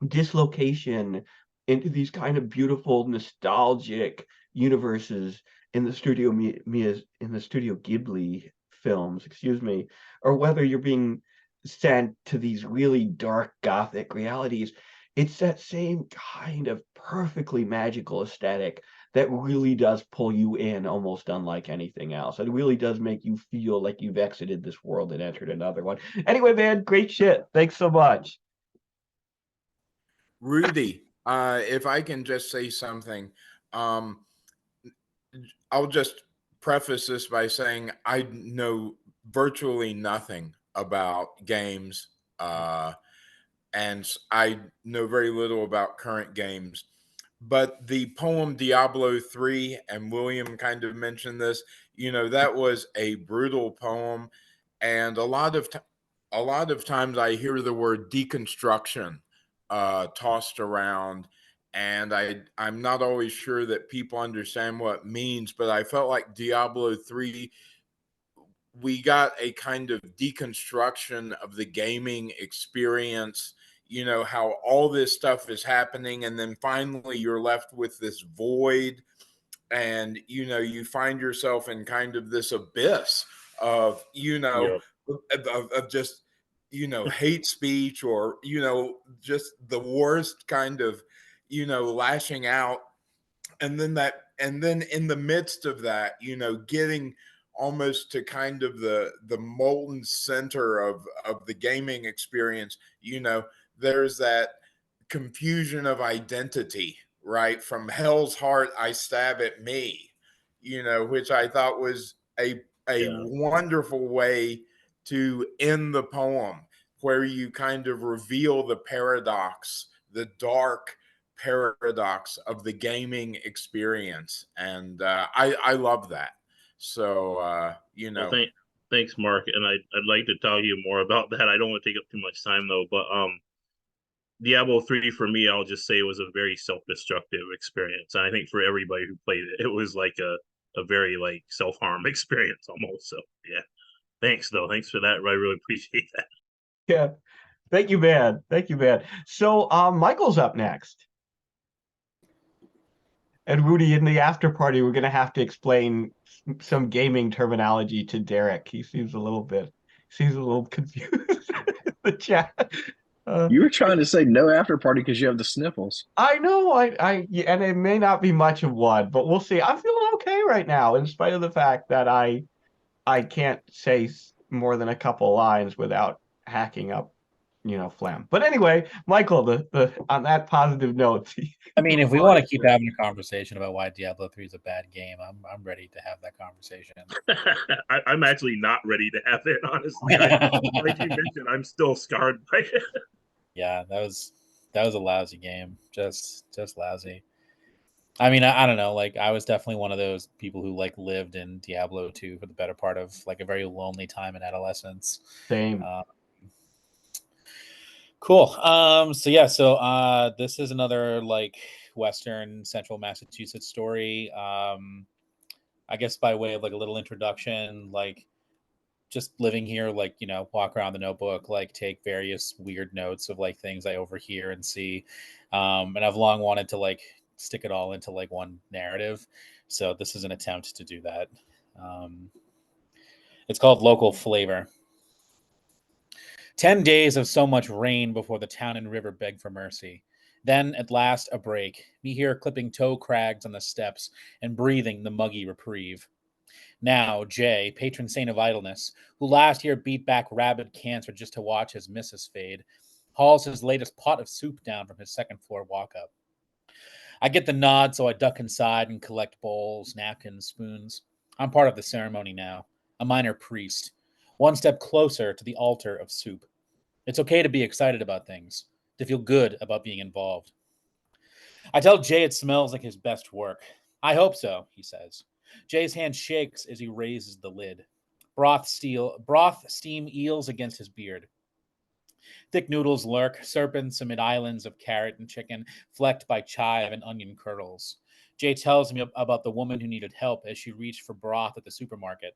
dislocation into these kind of beautiful nostalgic universes in the in the Studio Ghibli films, excuse me, or whether you're being sent to these really dark gothic realities, it's that same kind of perfectly magical aesthetic that really does pull you in almost unlike anything else. It really does make you feel like you've exited this world and entered another one. Anyway, man, great shit. Thanks so much. Rudy, if I can just say something, um, I'll just preface this by saying I know virtually nothing about games, and I know very little about current games. But the poem Diablo 3, and William kind of mentioned this, that was a brutal poem. And a lot of times I hear the word deconstruction tossed around, and I'm not always sure that people understand what it means, but I felt like Diablo 3, we got a kind of deconstruction of the gaming experience, how all this stuff is happening, and then finally you're left with this void, and you find yourself in kind of this abyss of Yep. of just hate speech, or just the worst kind of lashing out. And then in the midst of that, getting almost to kind of the molten center of the gaming experience, there's that confusion of identity, right? From hell's heart I stab at me, which I thought was a Yeah. wonderful way to end the poem, where you kind of reveal the paradox, the dark paradox of the gaming experience. And I love that. So Well, thanks, Mark. And I'd like to tell you more about that. I don't want to take up too much time though, but Diablo 3 for me, I'll just say, was a very self-destructive experience. And I think for everybody who played it, it was like a very like self-harm experience almost. So yeah. Thanks though. Thanks for that. I really appreciate that. Yeah. Thank you, man. Thank you, man. So, Michael's up next. And Rudy, in the after party, we're going to have to explain some gaming terminology to Derek. Seems a little confused in the chat. Uh, You were trying to say no after party because you have the sniffles. I know, yeah, and it may not be much of one, but we'll see. I'm feeling okay right now, in spite of the fact that I can't say more than a couple lines without hacking up, phlegm. But anyway, Michael, the on that positive note, I mean, if we want to keep having a conversation about why Diablo 3 is a bad game, I'm ready to have that conversation. I'm actually not ready to have it, honestly. Like you mentioned, I'm still scarred by it. Yeah, that was a lousy game. Just lousy. I mean, I don't know. Like, I was definitely one of those people who like lived in Diablo 2 for the better part of like a very lonely time in adolescence. same. Cool. So this is another like Western Central Massachusetts story. I guess by way of like a little introduction, like just living here, like, walk around the notebook, like take various weird notes of like things I overhear and see. And I've long wanted to like stick it all into like one narrative. So this is an attempt to do that. Um, it's called Local Flavor. 10 days of so much rain before the town and river beg for mercy. Then, at last, a break. Me here clipping toe crags on the steps and breathing the muggy reprieve. Now, Jay, patron saint of idleness, who last year beat back rabid cancer just to watch his missus fade, hauls his latest pot of soup down from his second floor walk up. I get the nod, so I duck inside and collect bowls, napkins, spoons. I'm part of the ceremony now, a minor priest, one step closer to the altar of soup. It's okay to be excited about things, to feel good about being involved. I tell Jay it smells like his best work. I hope so, he says. Jay's hand shakes as he raises the lid. Broth steam eels against his beard. Thick noodles lurk, serpents amid islands of carrot and chicken, flecked by chive and onion kernels. Jay tells me about the woman who needed help as she reached for broth at the supermarket.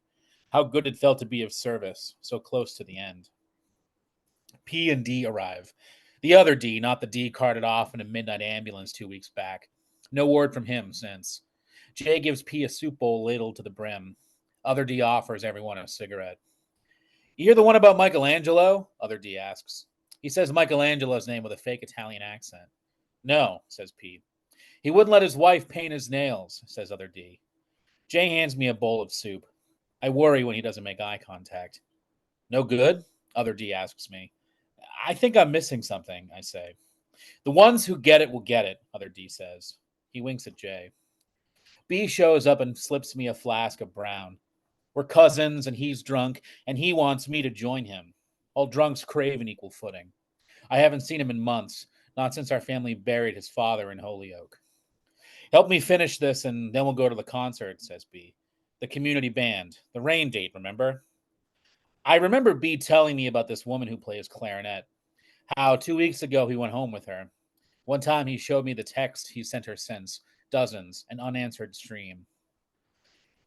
How good it felt to be of service, so close to the end. P and D arrive. The other D, not the D carted off in a midnight ambulance 2 weeks back. No word from him since. Jay gives P a soup bowl ladled to the brim. Other D offers everyone a cigarette. You hear the one about Michelangelo? Other D asks. He says Michelangelo's name with a fake Italian accent. No, says P. He wouldn't let his wife paint his nails, says other D. Jay hands me a bowl of soup. I worry when he doesn't make eye contact. No good? Other D asks me. I think I'm missing something, I say. The ones who get it will get it, other D says. He winks at Jay. B shows up and slips me a flask of brown. We're cousins, and he's drunk, and he wants me to join him. All drunks crave an equal footing. I haven't seen him in months, not since our family buried his father in Holyoke. Help me finish this, and then we'll go to the concert, says B. The community band. The rain date, remember? I remember B telling me about this woman who plays clarinet. How 2 weeks ago he went home with her. One time he showed me the text he sent her since. Dozens, an unanswered stream.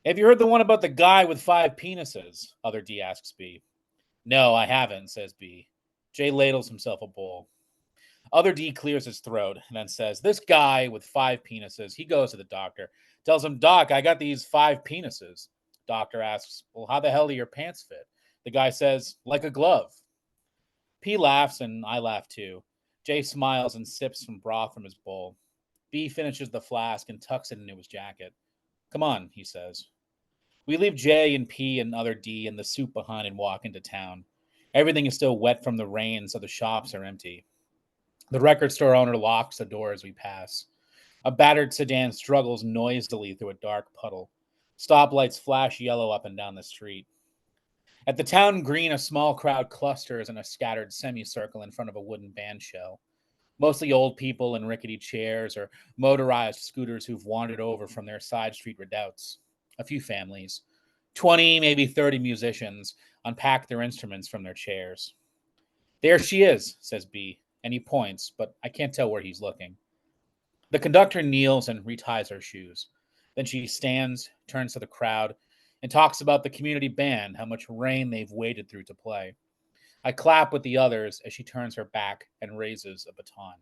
Have you heard the one about the guy with 5 penises? Other D asks B. No, I haven't, says B. Jay ladles himself a bowl. Other D clears his throat and then says, this guy with 5 penises, he goes to the doctor, tells him, Doc, I got these 5 penises. Doctor asks, well, how the hell do your pants fit? The guy says, like a glove. P laughs and I laugh too. Jay smiles and sips some broth from his bowl. B finishes the flask and tucks it into his jacket. Come on, he says. We leave J and P and other D and the soup behind and walk into town. Everything is still wet from the rain, so the shops are empty. The record store owner locks the door as we pass. A battered sedan struggles noisily through a dark puddle. Stoplights flash yellow up and down the street. At the town green, a small crowd clusters in a scattered semicircle in front of a wooden band shell. Mostly old people in rickety chairs or motorized scooters who've wandered over from their side street redoubts. A few families, 20, maybe 30 musicians, unpack their instruments from their chairs. There she is, says B, and he points, but I can't tell where he's looking. The conductor kneels and reties her shoes. Then she stands, turns to the crowd, and talks about the community band, how much rain they've waded through to play. I clap with the others as she turns her back and raises a baton.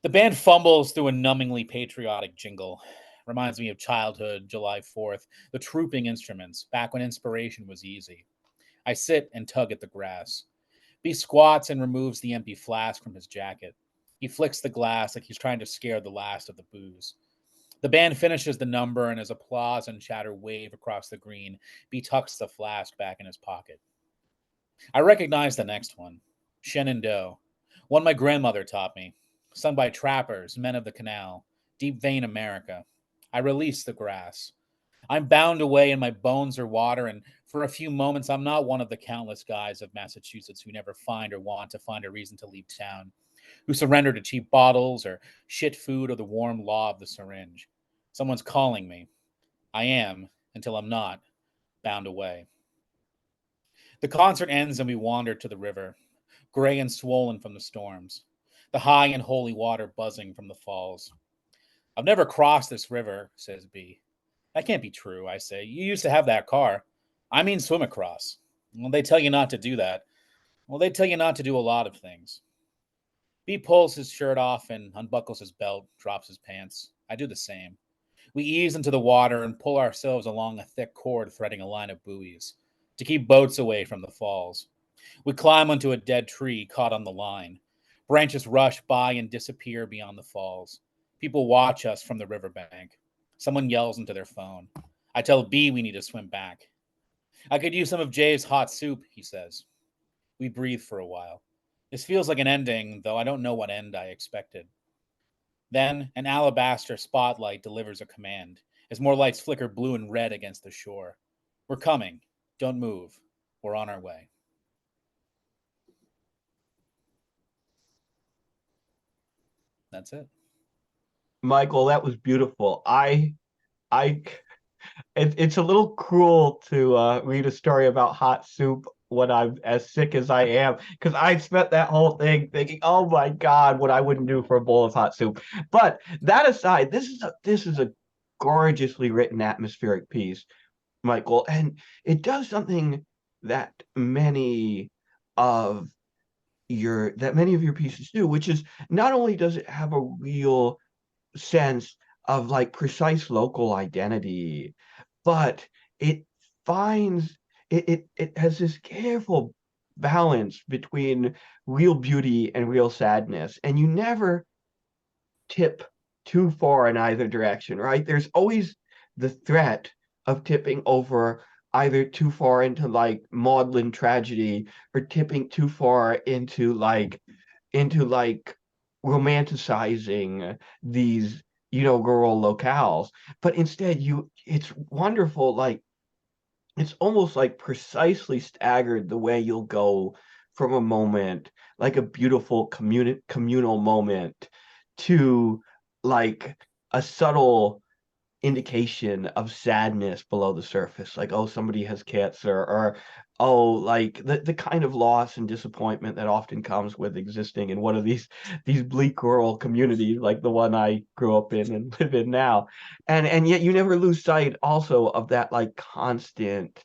The band fumbles through a numbingly patriotic jingle. Reminds me of childhood, July 4th, the trooping instruments, back when inspiration was easy. I sit and tug at the grass. B squats and removes the empty flask from his jacket. He flicks the glass like he's trying to scare the last of the booze. The band finishes the number, and as applause and chatter wave across the green, B tucks the flask back in his pocket. I recognize the next one, Shenandoah, one my grandmother taught me, sung by trappers, men of the canal, deep vein America. I release the grass. I'm bound away and my bones are water, and for a few moments I'm not one of the countless guys of Massachusetts who never find or want to find a reason to leave town, who surrender to cheap bottles or shit food or the warm law of the syringe. Someone's calling me. I am, until I'm not, bound away. The concert ends and we wander to the river, gray and swollen from the storms, the high and holy water buzzing from the falls. I've never crossed this river, says B. That can't be true, I say. You used to have that car. I mean swim across. Well, they tell you not to do that. Well, they tell you not to do a lot of things. B pulls his shirt off and unbuckles his belt, drops his pants. I do the same. We ease into the water and pull ourselves along a thick cord threading a line of buoys to keep boats away from the falls. We climb onto a dead tree caught on the line. Branches rush by and disappear beyond the falls. People watch us from the riverbank. Someone yells into their phone. I tell B we need to swim back. I could use some of Jay's hot soup, he says. We breathe for a while. This feels like an ending, though I don't know what end I expected. Then an alabaster spotlight delivers a command as more lights flicker blue and red against the shore. We're coming. Don't move. We're on our way. That's it. Michael, that was beautiful. I it's a little cruel to read a story about hot soup when I'm as sick as I am, because I spent that whole thing thinking, oh my God, what I wouldn't do for a bowl of hot soup. But that aside, this is a gorgeously written atmospheric piece, Michael, and it does something that of many of your pieces do, which is not only does it have a real sense of like precise local identity, but it finds it has this careful balance between real beauty and real sadness, and you never tip too far in either direction, right? There's always the threat of tipping over either too far into like maudlin tragedy or tipping too far into like romanticizing these rural locales. But instead it's wonderful, like it's almost like precisely staggered the way you'll go from a moment like a beautiful communal moment to like a subtle indication of sadness below the surface, like, oh, somebody has cancer, or oh, like the kind of loss and disappointment that often comes with existing in one of these bleak rural communities like the one I grew up in and live in now. And yet you never lose sight also of that like constant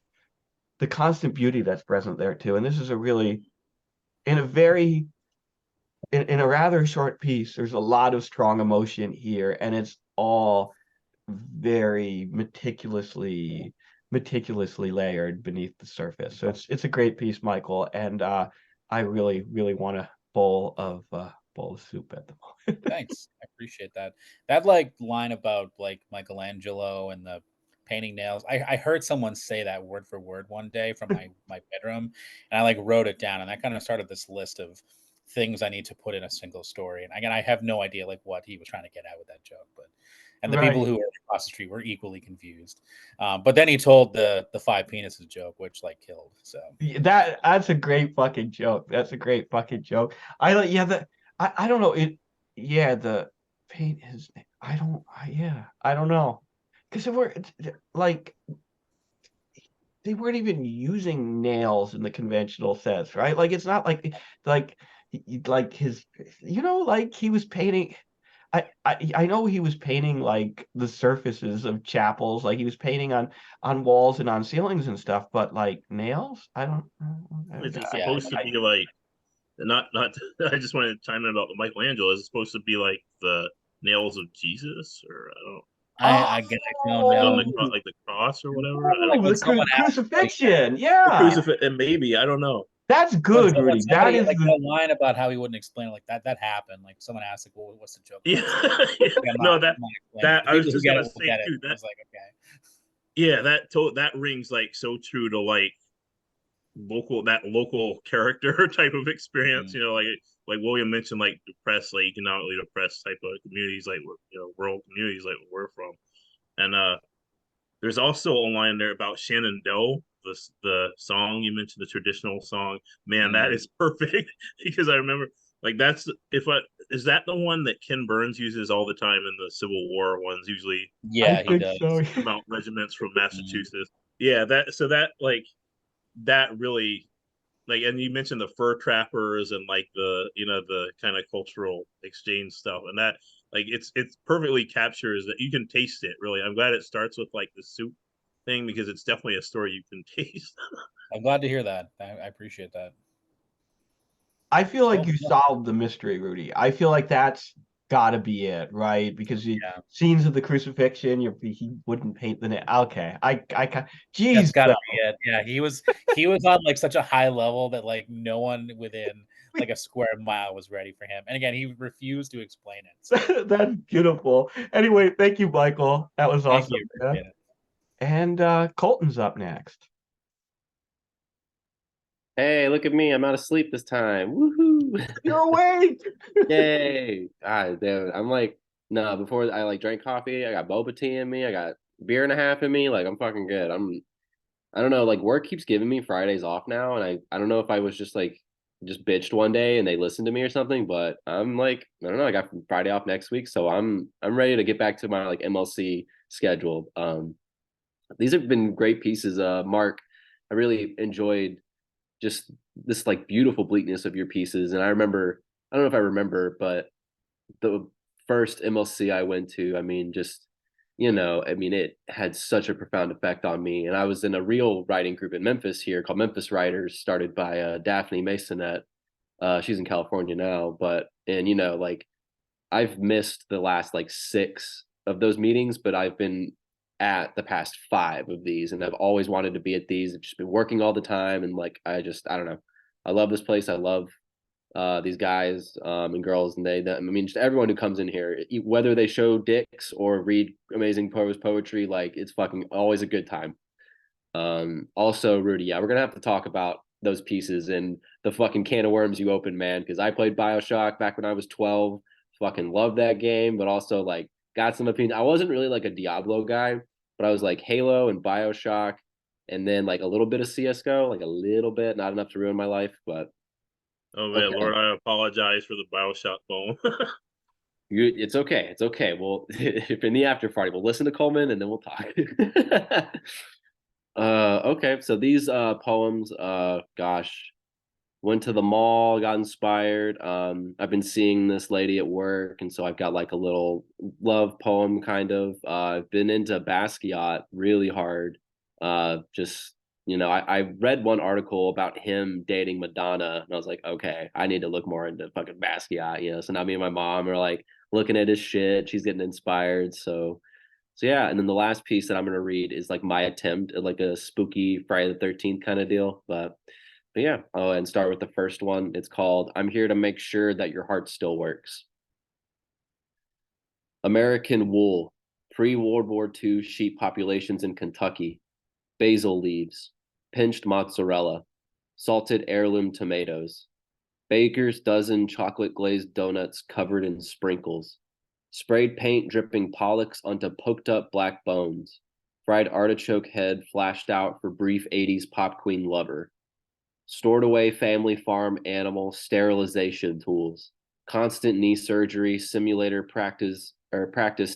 beauty that's present there too. And this is a really in a very in a rather short piece, there's a lot of strong emotion here, and it's all very meticulously layered beneath the surface. So it's a great piece, Michael, and I really want a bowl of soup at the moment. Thanks. I appreciate that. That like line about like Michelangelo and the painting nails. I heard someone say that word for word one day from my bedroom, and I like wrote it down, and that kind of started this list of things I need to put in a single story. And again, I have no idea like what he was trying to get at with that joke, but and the people Right. who were across the street were equally confused. But then he told the five penises joke, which like killed. So That's a great fucking joke. That's a great fucking joke. I like yeah, I don't know it yeah, the paint is I don't know. Because if we're like they weren't even using nails in the conventional sense, right? Like it's not like like his like he was painting. I know he was painting like the surfaces of chapels, like he was painting on walls and on ceilings and stuff, but like nails, I don't. Is it yeah, supposed to be like not? I just wanted to chime in about Michelangelo. Is it supposed to be like the nails of Jesus, or I don't I again I don't like on know. like the cross or whatever? I Like don't Oh, when the someone asked, like crucifixion. the Yeah, crucifix, and maybe I don't know. that's when good, someone Rudy. That somebody is like the that line about how he wouldn't explain it, like that happened. Like someone asked, like, well, what's the joke Yeah, about? He's like, yeah. No, I'm not explaining it. that The I was people who just get gonna it will say get it. too. I was like, okay. Yeah, that rings like so true to like local character type of experience. Mhm. Like William mentioned, like depressed, like economically depressed type of communities, like rural communities, like where we're from. And there's also a line there about Shenandoah, the song you mentioned, the traditional song. Man, that is perfect because I remember like that's if I is that the one that Ken Burns uses all the time in the Civil War ones, usually I Yeah, he think does. so. about regiments from Mhm. Massachusetts. Yeah, that like that really like, and you mentioned the fur trappers and like the kind of cultural exchange stuff, and that like it's perfectly captures that you can taste it. Really, I'm glad it starts with like the soup thing because it's definitely a story you can taste. I'm glad to hear that. I appreciate that. I feel like Cool. you Yeah. solved the mystery, Rudy. I feel like that's gotta be it, right? Because the Yeah. scenes of the crucifixion, he wouldn't paint the nail. Okay, That's geez, gotta Phil. be it. Yeah, he was on like such a high level that like no one within like a square mile was ready for him. And again, he refused to explain it. So That's beautiful. Anyway, thank you, Michael. That was thank awesome, you. man. Appreciate it. And Colton's up next. Hey, look at me. I'm out of sleep this time. Woohoo. You're awake. Yay. Ah, dude. I'm like, no, before I like drank coffee, I got boba tea in me. I got beer and a half in me. Like I'm fucking good. I don't know, like work keeps giving me Fridays off now, and I don't know if I was just like just bitched one day and they listened to me or something. But I'm like, I don't know. I got Friday off next week, so I'm ready to get back to my like MLC schedule. These have been great pieces, Mark. I really enjoyed just this like beautiful bleakness of your pieces. And I don't know if I remember, but the first MLC I went to, I mean, just, it had such a profound effect on me. And I was in a real writing group in Memphis here called Memphis Writers, started by Daphne Masonette. She's in California now, and like I've missed the last like 6 of those meetings, but I've been at the past 5 of these, and I've always wanted to be at these. I've just been working all the time, and like I don't know. I love this place. I love these guys and girls, and I mean, just everyone who comes in here, whether they show dicks or read amazing prose poetry, like it's fucking always a good time. Also, Rudy, yeah, we're gonna have to talk about those pieces and the fucking can of worms you opened, man, because I played BioShock back when I was 12. Fucking loved that game, but also like got some opinion. I wasn't really like a Diablo guy, but I was like Halo and BioShock, and then like a little bit of CS:GO, like a little bit, not enough to ruin my life, but Oh man, okay. Lord, I apologize for the BioShock poem. It's okay. It's okay. Well, if in the after party, we'll listen to Coleman and then we'll talk. Okay. So these poems, gosh, went to the mall, got inspired. I've been seeing this lady at work, and so I've got like a little love poem kind of. I've been into Basquiat really hard. Just I read one article about him dating Madonna, and I was like, okay, I need to look more into fucking Basquiat. So now me and my mom are like looking at his shit. She's getting inspired. So yeah, and then the last piece that I'm gonna read is like my attempt at like a spooky Friday the 13th kind of deal. But yeah, and start with the first one. It's called "I'm Here to Make Sure That Your Heart Still Works." American wool, pre-World War II sheep populations in Kentucky, basil leaves, pinched mozzarella, salted heirloom tomatoes, baker's dozen chocolate glazed donuts covered in sprinkles, sprayed paint dripping Pollux onto poked up black bones, fried artichoke head flashed out for brief 80s pop queen lover, stored away family farm animal sterilization tools, constant knee surgery simulator practice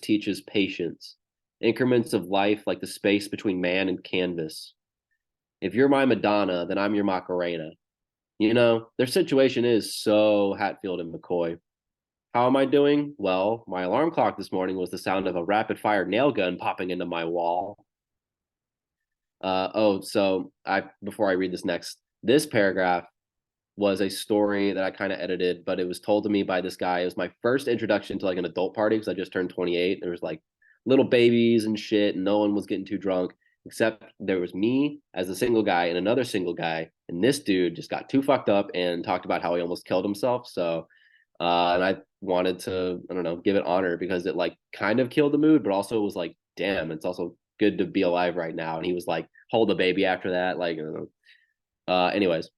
teaches patience, increments of life like the space between man and canvas. If you're my Madonna, then I'm your Macarena. Their situation is so Hatfield and McCoy. How am I doing? Well, my alarm clock this morning was the sound of a rapid fire nail gun popping into my wall. So before I read this paragraph was a story that I kind of edited, but it was told to me by this guy. It was my first introduction to like an adult party because I just turned 28. There was like little babies and shit, and no one was getting too drunk, except there was me as a single guy and another single guy. And this dude just got too fucked up and talked about how he almost killed himself. So, and I wanted to, I don't know, give it honor because it like kind of killed the mood, but also was like, damn, it's also good to be alive right now. And he was like, hold the baby after that. Like, I don't know. Anyways,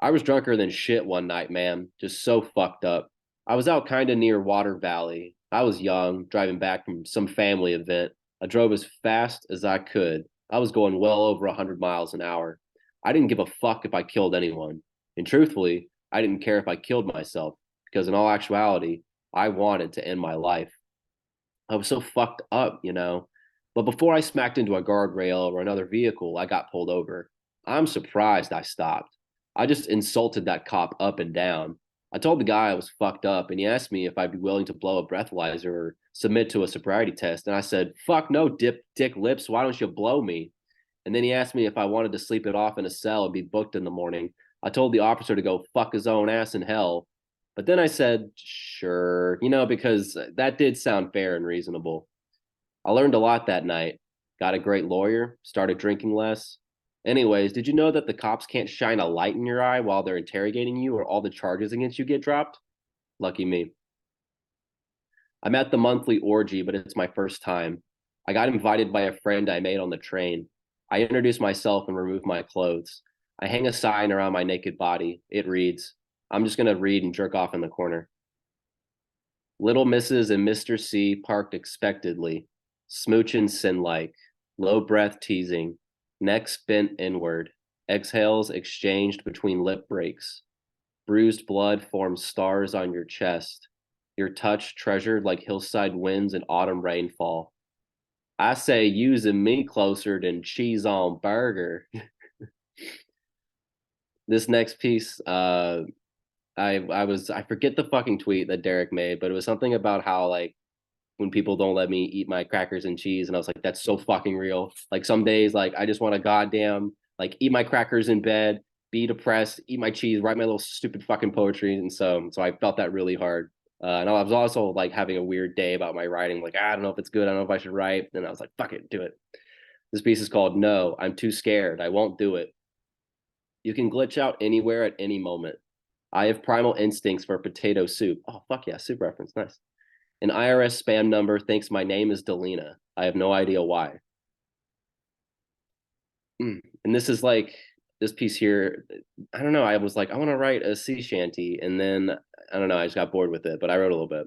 I was drunker than shit one night, man. Just so fucked up. I was out kind of near Water Valley. I was young, driving back from some family event. I drove as fast as I could. I was going well over 100 miles an hour. I didn't give a fuck if I killed anyone. And truthfully, I didn't care if I killed myself because in all actuality, I wanted to end my life. I was so fucked up. But before I smacked into a guardrail or another vehicle, I got pulled over. I'm surprised I stopped. I just insulted that cop up and down. I told the guy I was fucked up, and he asked me if I'd be willing to blow a breathalyzer or submit to a sobriety test. And I said, fuck no, dick lips, why don't you blow me? And then he asked me if I wanted to sleep it off in a cell and be booked in the morning. I told the officer to go fuck his own ass in hell. But then I said, sure, because that did sound fair and reasonable. I learned a lot that night. Got a great lawyer, started drinking less. Anyways, did you know that the cops can't shine a light in your eye while they're interrogating you or all the charges against you get dropped? Lucky me. I'm at the monthly orgy, but it's my first time. I got invited by a friend I made on the train. I introduce myself and remove my clothes. I hang a sign around my naked body. It reads, I'm just going to read and jerk off in the corner. Little Mrs. and Mr. C parked expectedly, smooching sin-like, low breath teasing, necks bent inward, exhales exchanged between lip breaks. Bruised blood forms stars on your chest. Your touch treasured like hillside winds and autumn rainfall. I say using me closer than cheese on burger. This next piece, I forget the fucking tweet that Derek made, but it was something about how like when people don't let me eat my crackers and cheese, and I was like, that's so fucking real. Like some days, like I just want to goddamn like eat my crackers in bed, be depressed, eat my cheese, write my little stupid fucking poetry, and so I felt that really hard. And I was also like having a weird day about my writing, like I don't know if it's good, I don't know if I should write. And I was like, fuck it, do it. This piece is called "No, I'm Too Scared, I Won't Do It." You can glitch out anywhere at any moment. I have primal instincts for potato soup. Oh, fuck yeah, soup reference. Nice. An IRS spam number thinks my name is Delina. I have no idea why. And this is like, this piece here, I don't know. I was like, I want to write a sea shanty. And then, I don't know, I just got bored with it, but I wrote a little bit.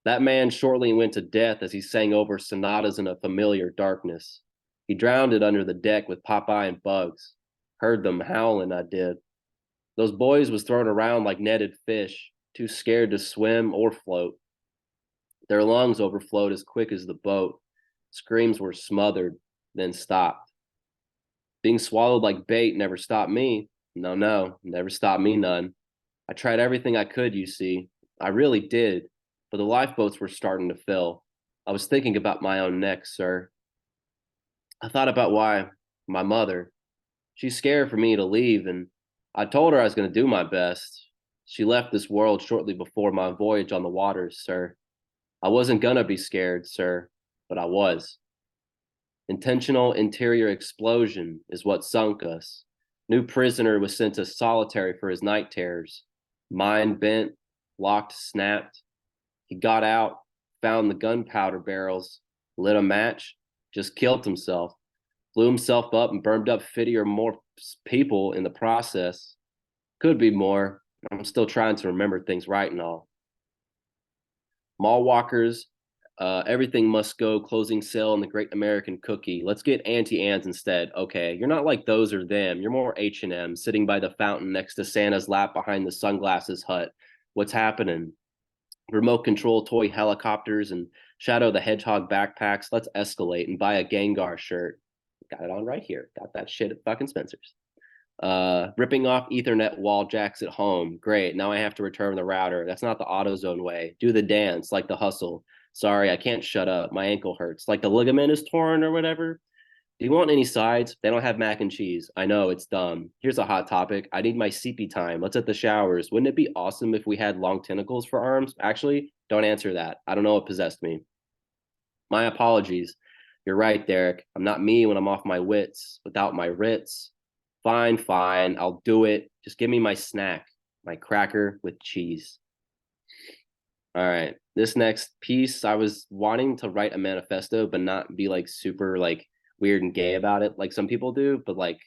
That man shortly went to death as he sang over sonatas in a familiar darkness. He drowned it under the deck with Popeye and Bugs. Heard them howling, I did. Those boys was thrown around like netted fish, too scared to swim or float. Their lungs overflowed as quick as the boat. Screams were smothered, then stopped. Being swallowed like bait never stopped me. No, never stopped me none. I tried everything I could, you see. I really did, but the lifeboats were starting to fill. I was thinking about my own neck, sir. I thought about why my mother, she's scared for me to leave, and I told her I was going to do my best. She left this world shortly before my voyage on the waters, sir. I wasn't going to be scared, sir, but I was. Intentional interior explosion is what sunk us. New prisoner was sent to solitary for his night terrors. Mind bent, locked, snapped. He got out, found the gunpowder barrels, lit a match, just killed himself, blew himself up and burned up 50 or more people in the process. Could be more. I'm still trying to remember things right and all. Mall walkers, everything must go, closing sale on the Great American Cookie. Let's get Auntie Anne's instead. Okay, you're not like those or them. You're more H&M, sitting by the fountain next to Santa's lap behind the sunglasses hut. What's happening? Remote control toy helicopters and Shadow the Hedgehog backpacks. Let's escalate and buy a Gengar shirt. Got it on right here. Got that shit at fucking Spencer's. Ripping off Ethernet wall jacks at home. Great. Now I have to return the router. That's not the AutoZone way. Do the dance like the hustle. Sorry, I can't shut up. My ankle hurts. Like the ligament is torn or whatever. Do you want any sides? They don't have mac and cheese. I know, it's dumb. Here's a hot topic. I need my CP time. Let's hit the showers. Wouldn't it be awesome if we had long tentacles for arms? Actually, don't answer that. I don't know what possessed me. My apologies. You're right, Derek. I'm not me when I'm off my wits, without my Ritz. Fine, I'll do it. Just give me my snack, my cracker with cheese. All right, this next piece, I was wanting to write a manifesto, but not be like super like weird and gay about it, like some people do, but like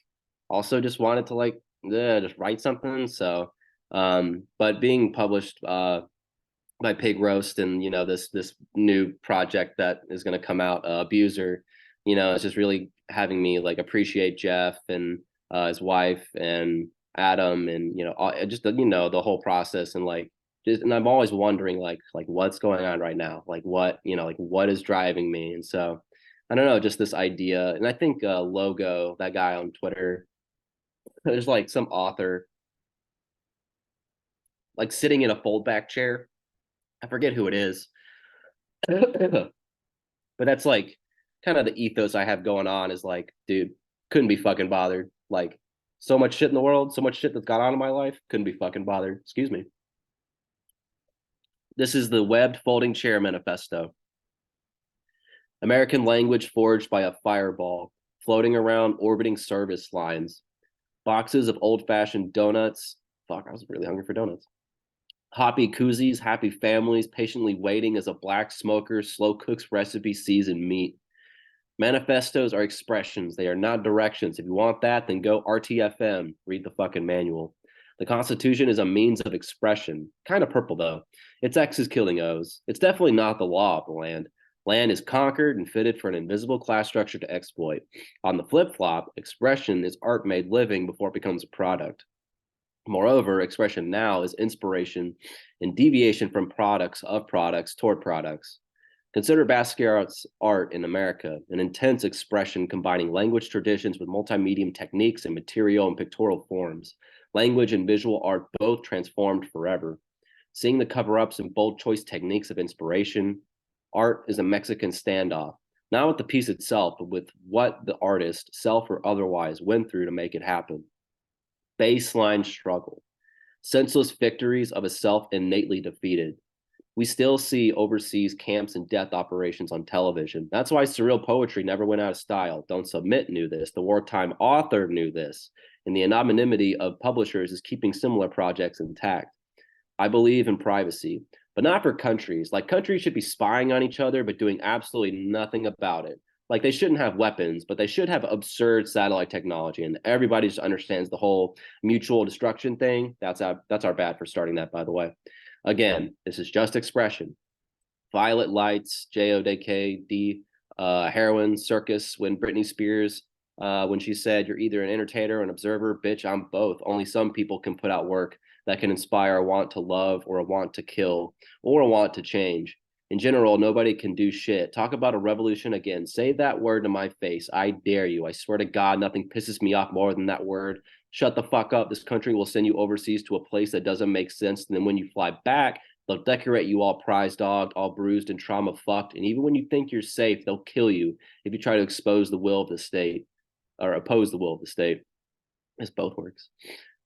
also just wanted to like just write something. So, but being published by Pig Roast and this new project that is going to come out, Abuser, it's just really having me like appreciate Jeff and his wife and Adam and just the whole process and like just, and I'm always wondering like what's going on right now, like what like what is driving me. And so I don't know, just this idea. And I think Logo, that guy on Twitter, there's like some author like sitting in a fold back chair. I forget who it is. But that's like kind of the ethos I have going on is like, dude, couldn't be fucking bothered. Like so much shit in the world, so much shit that's got on in my life, couldn't be fucking bothered. Excuse me. This is the Webbed Folding Chair Manifesto. American language forged by a fireball, floating around orbiting service lines. Boxes of old-fashioned donuts. Fuck, I was really hungry for donuts. Hoppy koozies, happy families, patiently waiting as a black smoker slow cooks recipe seasoned meat. Manifestos are expressions. They are not directions. If you want that, then go RTFM. Read the fucking manual. The Constitution is a means of expression. Kind of purple, though. Its X is killing O's. It's definitely not the law of the land. Land is conquered and fitted for an invisible class structure to exploit. On the flip-flop, expression is art made living before it becomes a product. Moreover, expression now is inspiration and deviation from products toward products. Consider Basquiat's art in America, an intense expression combining language traditions with multimedia techniques and material and pictorial forms. Language and visual art both transformed forever. Seeing the cover-ups and bold choice techniques of inspiration, art is a Mexican standoff, not with the piece itself, but with what the artist, self or otherwise, went through to make it happen. Baseline struggle, senseless victories of a self innately defeated. We still see overseas camps and death operations on television. That's why surreal poetry never went out of style. Don't Submit knew this. The wartime author knew this. And the anonymity of publishers is keeping similar projects intact. I believe in privacy, but not for countries. Like, countries should be spying on each other, but doing absolutely nothing about it. Like, they shouldn't have weapons, but they should have absurd satellite technology. And everybody just understands the whole mutual destruction thing. That's our bad for starting that, by the way. Again, this is just expression. Violet Lights, JODKD, Heroin Circus, when Britney Spears, when she said, "You're either an entertainer or an observer." Bitch, I'm both. Only some people can put out work that can inspire a want to love or a want to kill or a want to change. In general, nobody can do shit. Talk about a revolution again. Say that word to my face. I dare you. I swear to God, nothing pisses me off more than that word. Shut the fuck up. This country will send you overseas to a place that doesn't make sense. And then when you fly back, they'll decorate you all prize dogged, all bruised and trauma fucked. And even when you think you're safe, they'll kill you if you try to expose the will of the state or oppose the will of the state. This both works.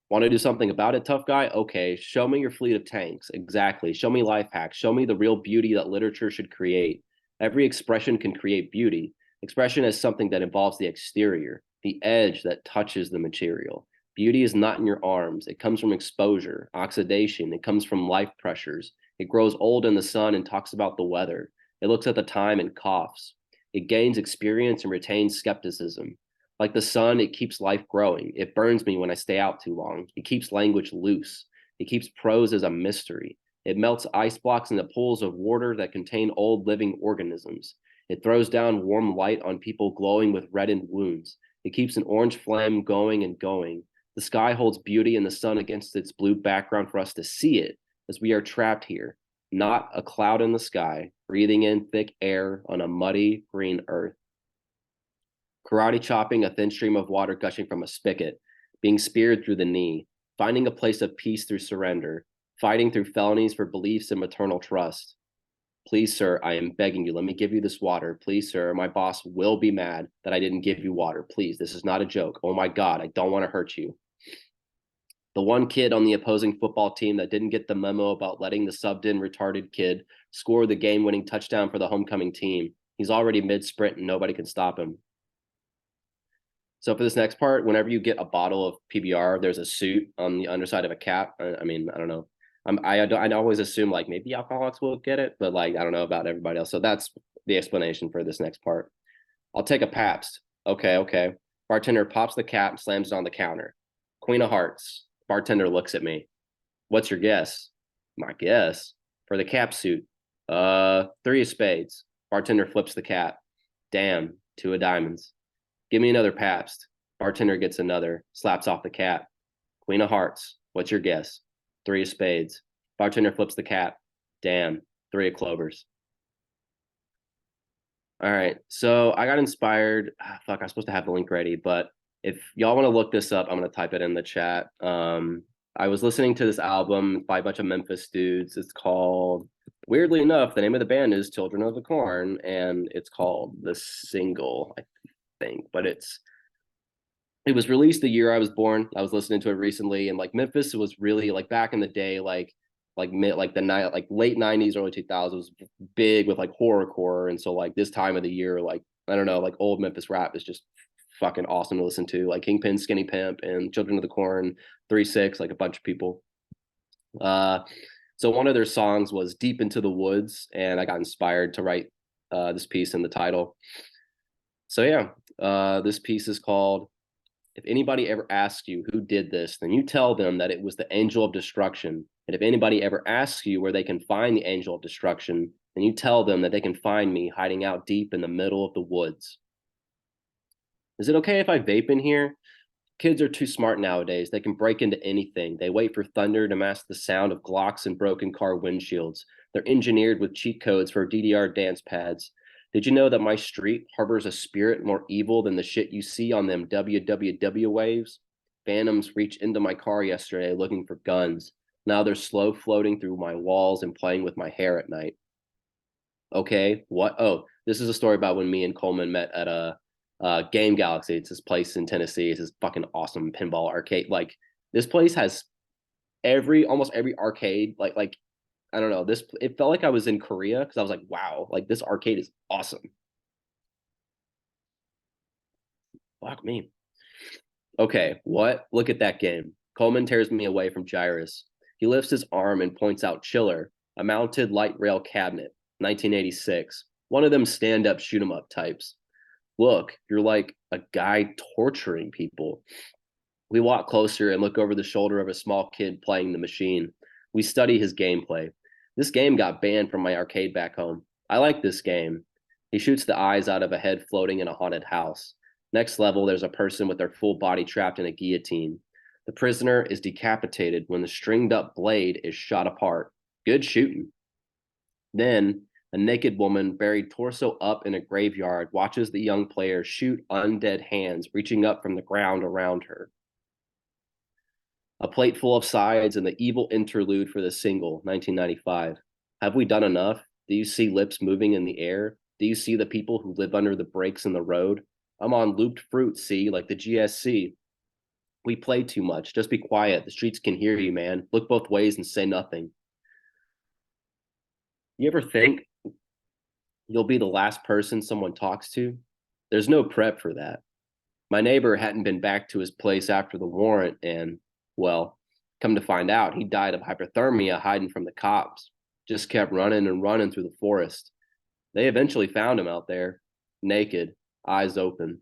Want to do something about it, tough guy? Okay, show me your fleet of tanks. Exactly. Show me life hacks. Show me the real beauty that literature should create. Every expression can create beauty. Expression is something that involves the exterior, the edge that touches the material. Beauty is not in your arms. It comes from exposure, oxidation. It comes from life pressures. It grows old in the sun and talks about the weather. It looks at the time and coughs. It gains experience and retains skepticism. Like the sun, it keeps life growing. It burns me when I stay out too long. It keeps language loose. It keeps prose as a mystery. It melts ice blocks in the pools of water that contain old living organisms. It throws down warm light on people glowing with reddened wounds. It keeps an orange flame going and going. The sky holds beauty in the sun against its blue background for us to see it, as we are trapped here, not a cloud in the sky, breathing in thick air on a muddy green earth. Karate chopping a thin stream of water gushing from a spigot, being speared through the knee, finding a place of peace through surrender, fighting through felonies for beliefs and maternal trust. Please, sir, I am begging you, let me give you this water. Please, sir, my boss will be mad that I didn't give you water. Please, this is not a joke. Oh my God, I don't want to hurt you. The one kid on the opposing football team that didn't get the memo about letting the subbed-in retarded kid score the game-winning touchdown for the homecoming team. He's already mid-sprint and nobody can stop him. So for this next part, whenever you get a bottle of PBR, there's a suit on the underside of a cap. I mean, I don't know. I always assume like maybe alcoholics will get it, but like I don't know about everybody else. So that's the explanation for this next part. I'll take a Pabst. Okay. Bartender pops the cap, slams it on the counter. Queen of Hearts. Bartender looks at me. What's your guess? My guess for the cap suit. 3 of spades. Bartender flips the cap. Damn, 2 of diamonds. Give me another Pabst. Bartender gets another, slaps off the cap. Queen of Hearts. What's your guess? 3 of spades. Bartender flips the cap. Damn, 3 of clovers. All right, so I got inspired. Fuck, I'm supposed to have the link ready, but if y'all want to look this up, I'm going to type it in the chat. I was listening to this album by a bunch of Memphis dudes. It's called, weirdly enough, the name of the band is Children of the Corn, and it's called The Single, I think. But it was released the year I was born. I was listening to it recently, and like Memphis was really like back in the day, like late 90s, early 2000s was big with like horrorcore, and so like this time of the year, like I don't know, like old Memphis rap is just fucking awesome to listen to, like Kingpin, Skinny Pimp, and Children of the Corn, 3-6, like a bunch of people. So one of their songs was Deep into the Woods, and I got inspired to write this piece in the title. So yeah, this piece is called, If Anybody Ever Asks You Who Did This, Then You Tell Them That It Was the Angel of Destruction. And if anybody ever asks you where they can find the Angel of Destruction, then you tell them that they can find me hiding out deep in the middle of the woods. Is it okay if I vape in here? Kids are too smart nowadays. They can break into anything. They wait for thunder to mask the sound of Glocks and broken car windshields. They're engineered with cheat codes for DDR dance pads. Did you know that my street harbors a spirit more evil than the shit you see on them WWW waves? Phantoms reached into my car yesterday looking for guns. Now they're slow floating through my walls and playing with my hair at night. Okay, what? Oh, this is a story about when me and Coleman met at a Game Galaxy. It's this place in Tennessee. It's this fucking awesome pinball arcade. Like this place has almost every arcade. Like I don't know. It felt like I was in Korea because I was like, wow, like this arcade is awesome. Fuck me. Okay, what? Look at that game. Coleman tears me away from Gyrus. He lifts his arm and points out Chiller, a mounted light rail cabinet, 1986. One of them stand-up, shoot-'em-up types. Look, you're like a guy torturing people. We walk closer and look over the shoulder of a small kid playing the machine. We study his gameplay. This game got banned from my arcade back home. I like this game. He shoots the eyes out of a head floating in a haunted house. Next level, there's a person with their full body trapped in a guillotine. The prisoner is decapitated when the stringed up blade is shot apart. Good shooting. Then, a naked woman buried torso up in a graveyard watches the young player shoot undead hands reaching up from the ground around her. A plate full of sides and the evil interlude for the single, 1995. Have we done enough? Do you see lips moving in the air? Do you see the people who live under the breaks in the road? I'm on looped fruit, see, like the GSC. We play too much. Just be quiet. The streets can hear you, man. Look both ways and say nothing. You ever think you'll be the last person someone talks to? There's no prep for that. My neighbor hadn't been back to his place after the warrant, and, well, come to find out, he died of hypothermia hiding from the cops. Just kept running and running through the forest. They eventually found him out there, naked, eyes open.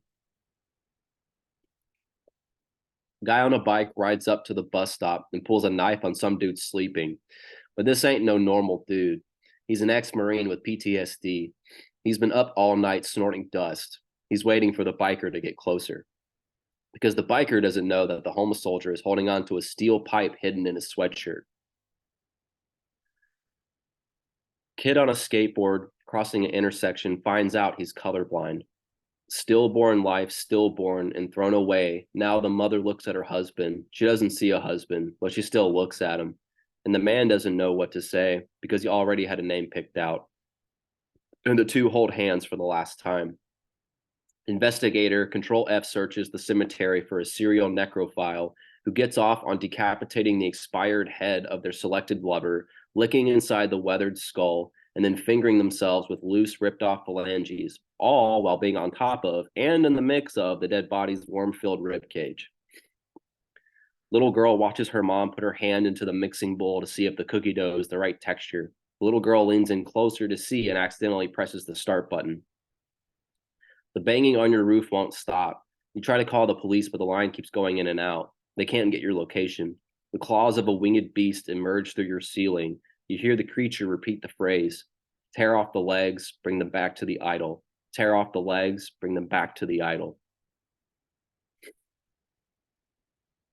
Guy on a bike rides up to the bus stop and pulls a knife on some dude sleeping. But this ain't no normal dude. He's an ex-Marine with PTSD. He's been up all night snorting dust. He's waiting for the biker to get closer. Because the biker doesn't know that the homeless soldier is holding on to a steel pipe hidden in his sweatshirt. Kid on a skateboard crossing an intersection finds out he's colorblind. Stillborn life, stillborn and thrown away. Now the mother looks at her husband. She doesn't see a husband, but she still looks at him. And the man doesn't know what to say because he already had a name picked out. And the two hold hands for the last time. Investigator Control F searches the cemetery for a serial necrophile who gets off on decapitating the expired head of their selected lover, licking inside the weathered skull, and then fingering themselves with loose, ripped-off phalanges, all while being on top of and in the mix of the dead body's worm-filled ribcage. Little girl watches her mom put her hand into the mixing bowl to see if the cookie dough is the right texture. The little girl leans in closer to see and accidentally presses the start button. The banging on your roof won't stop. You try to call the police, but the line keeps going in and out. They can't get your location. The claws of a winged beast emerge through your ceiling. You hear the creature repeat the phrase, tear off the legs, bring them back to the idol. Tear off the legs, bring them back to the idol.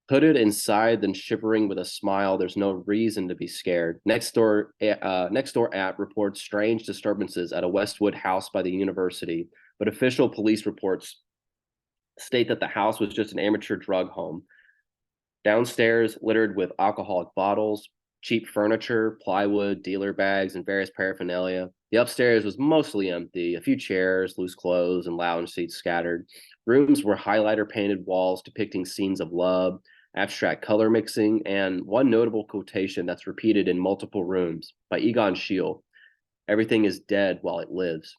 Hooded inside, then shivering with a smile, there's no reason to be scared. Nextdoor app reports strange disturbances at a Westwood house by the university, but official police reports state that the house was just an amateur drug home. Downstairs, littered with alcoholic bottles, cheap furniture, plywood, dealer bags, and various paraphernalia. The upstairs was mostly empty, a few chairs, loose clothes, and lounge seats scattered. Rooms were highlighter painted walls depicting scenes of love, abstract color mixing, and one notable quotation that's repeated in multiple rooms by Egon Schiele: "Everything is dead while it lives."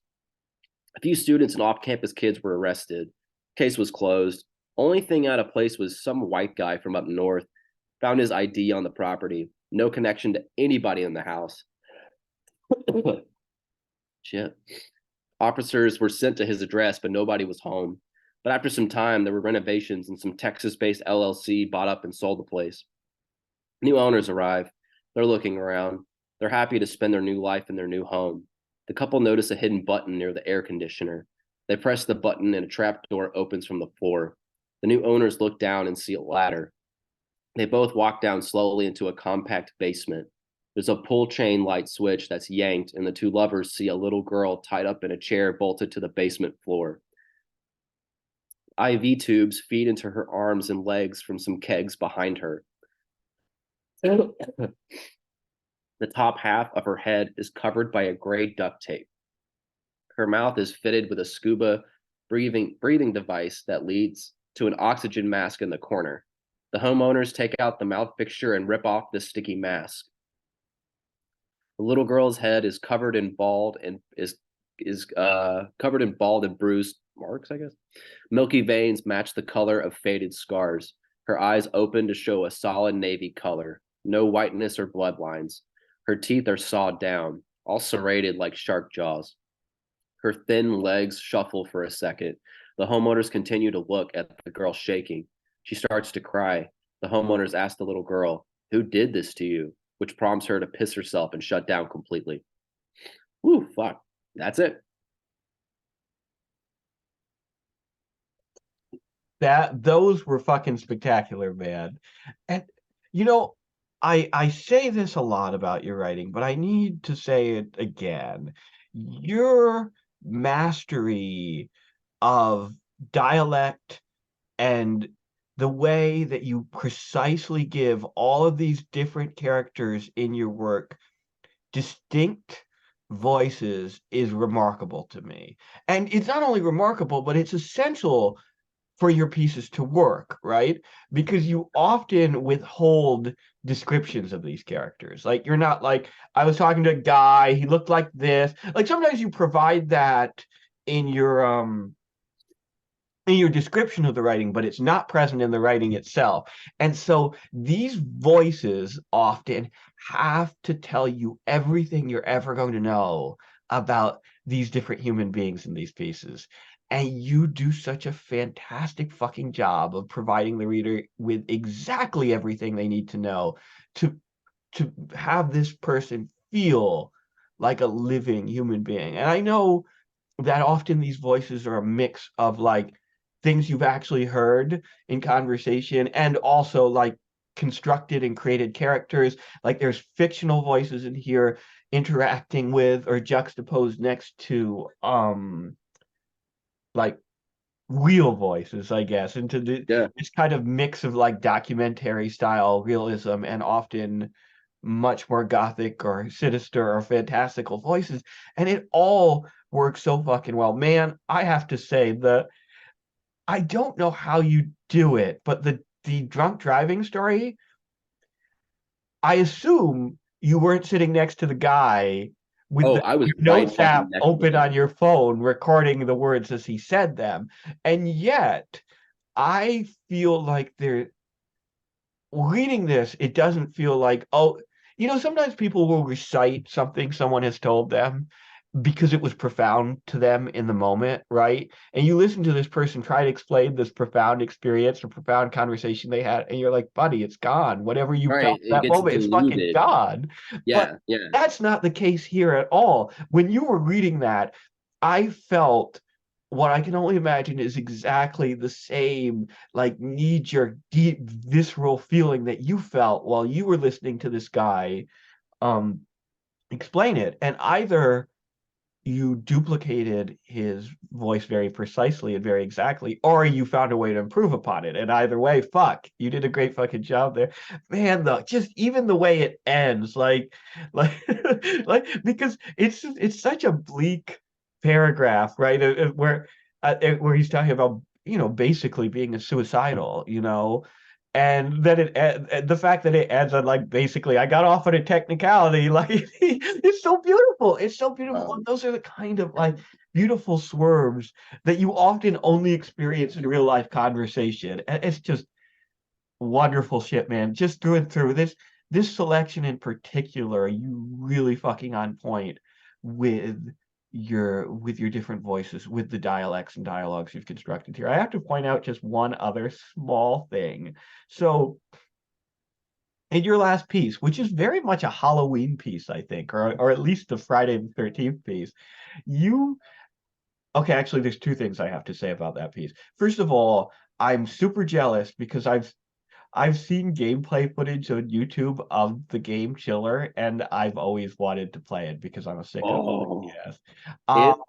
A few students and off-campus kids were arrested. Case was closed. Only thing out of place was some white guy from up north found his ID on the property. No connection to anybody in the house. Shit. Officers were sent to his address, but nobody was home. But after some time, there were renovations and some Texas-based LLC bought up and sold the place. New owners arrive. They're looking around. They're happy to spend their new life in their new home. The couple notice a hidden button near the air conditioner. They press the button and a trap door opens from the floor. The new owners look down and see a ladder. They both walk down slowly into a compact basement. There's a pull chain light switch that's yanked, and the two lovers see a little girl tied up in a chair bolted to the basement floor. IV tubes feed into her arms and legs from some kegs behind her. The top half of her head is covered by a gray duct tape. Her mouth is fitted with a scuba breathing device that leads to an oxygen mask in the corner. The homeowners take out the mouth fixture and rip off the sticky mask. The little girl's head is covered in bald and covered in bald and bruised marks, I guess. Milky veins match the color of faded scars. Her eyes open to show a solid navy color, no whiteness or bloodlines. Her teeth are sawed down, all serrated like shark jaws. Her thin legs shuffle for a second. The homeowners continue to look at the girl shaking. She starts to cry. The homeowners ask the little girl, "Who did this to you?" which prompts her to piss herself and shut down completely. Whew, fuck. That's it. Those were fucking spectacular, man. And I say this a lot about your writing, but I need to say it again. Your mastery of dialect and the way that you precisely give all of these different characters in your work distinct voices is remarkable to me. And it's not only remarkable, but it's essential for your pieces to work, right? Because you often withhold descriptions of these characters. Like, you're not like, I was talking to a guy, he looked like this. Like, sometimes you provide that in your description of the writing, but it's not present in the writing itself. And so these voices often have to tell you everything you're ever going to know about these different human beings in these pieces. And you do such a fantastic fucking job of providing the reader with exactly everything they need to know to have this person feel like a living human being. And I know that often these voices are a mix of like things you've actually heard in conversation and also like constructed and created characters. Like, there's fictional voices in here interacting with or juxtaposed next to like real voices, I guess, into this kind of mix of like documentary style realism and often much more gothic or sinister or fantastical voices. And it all works so fucking well. Man, I have to say that I don't know how you do it, but the drunk driving story, I assume you weren't sitting next to the guy with I was your right notes fucking app next to open him. on your phone, recording the words as he said them. And yet, I feel like reading this, it doesn't feel like, sometimes people will recite something someone has told them because it was profound to them in the moment, right? And you listen to this person try to explain this profound experience or profound conversation they had, and you're like, buddy, it's gone. Whatever you Right. felt It that gets moment, it's fucking diluted. gone. But Yeah. that's not the case here at all. When you were reading that, I felt what I can only imagine is exactly the same, like, knee-jerk, deep, visceral feeling that you felt while you were listening to this guy explain it. And either you duplicated his voice very precisely and very exactly, or you found a way to improve upon it. And either way, fuck, you did a great fucking job there, man. Though, just even the way it ends, like, like because it's such a bleak paragraph, right? Where he's talking about basically being a suicidal, and then the fact that it ends on like basically I got off on a technicality, like it's so beautiful. It's so beautiful. And those are the kind of like beautiful swerves that you often only experience in real life conversation. And it's just wonderful shit, man. Just through and through. This selection in particular, you really fucking on point with your different voices, with the dialects and dialogues you've constructed here. I have to point out just one other small thing. So in your last piece, which is very much a Halloween piece, I think, or at least the Friday the 13th piece, actually, there's two things I have to say about that piece. First of all, I'm super jealous because I've seen gameplay footage on YouTube of the game Chiller, and I've always wanted to play it because I'm a sicko. Oh, Yes. it Um,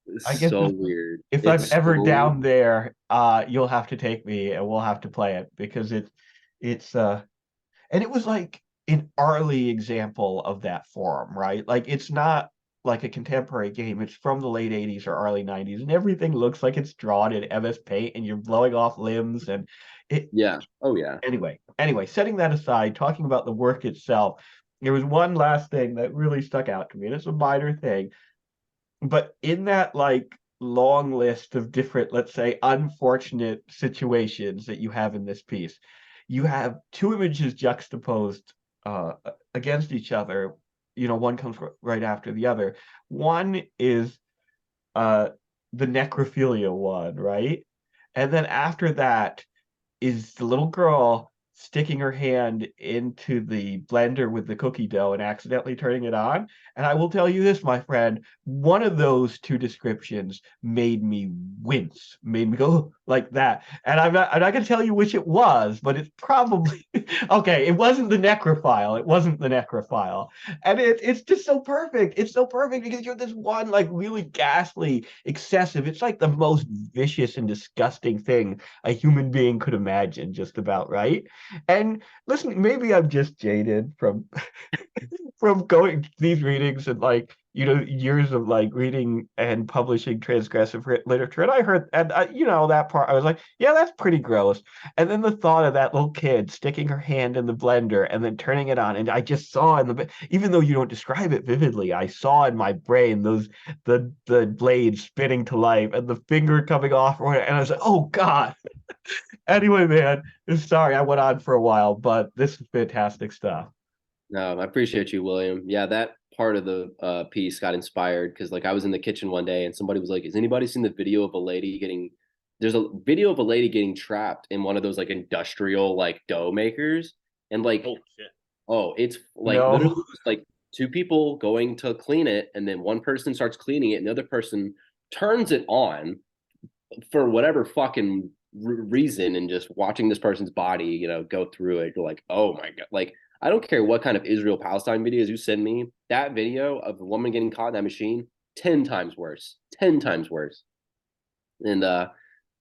is I guess so weird. if I'm It's ever so down there, you'll have to take me and we'll have to play it because it's and it was like an early example of that form, right? Like it's not like a contemporary game. It's from the late 80s or early 90s, and everything looks like it's drawn in MS Paint and you're blowing off limbs and it yeah. Oh yeah. anyway, setting that aside, talking about the work itself, there was one last thing that really stuck out to me, and it's a minor thing, but in that like long list of different, let's say, unfortunate situations that you have in this piece, you have two images juxtaposed against each other. You know, one comes right after the other. One is uh, the necrophilia one, right? And then after that is the little girl sticking her hand into the blender with the cookie dough and accidentally turning it on. And I will tell you this, my friend, one of those two descriptions made me wince, made me go like that. And I'm not gonna tell you which it was, but it's probably okay, it wasn't the necrophile. It wasn't the necrophile. And it's just so perfect. It's so perfect because you're this one like really ghastly, excessive. It's like the most vicious and disgusting thing a human being could imagine, just about, right? And listen, maybe I'm just jaded from from going to these readings and like years of like reading and publishing transgressive literature. And I heard, and that part, I was like, yeah, that's pretty gross. And then the thought of that little kid sticking her hand in the blender and then turning it on, and I just saw in the, even though you don't describe it vividly, I saw in my brain those the blades spinning to life and the finger coming off, and I was like, oh God. Anyway, man, sorry I went on for a while, but this is fantastic stuff. No, I appreciate you, William. Yeah, that part of the piece got inspired because like I was in the kitchen one day and somebody was like, "Has anybody seen the video of a lady getting?" There's a video of a lady getting trapped in one of those like industrial like dough makers, and like, Oh shit. oh, it's like literally No. just, like two people going to clean it, and then one person starts cleaning it, and the other person turns it on for whatever fucking reason, and just watching this person's body, go through it, you're like, oh my god, like I don't care what kind of Israel Palestine videos you send me, that video of a woman getting caught in that machine, 10 times worse, 10 times worse. And I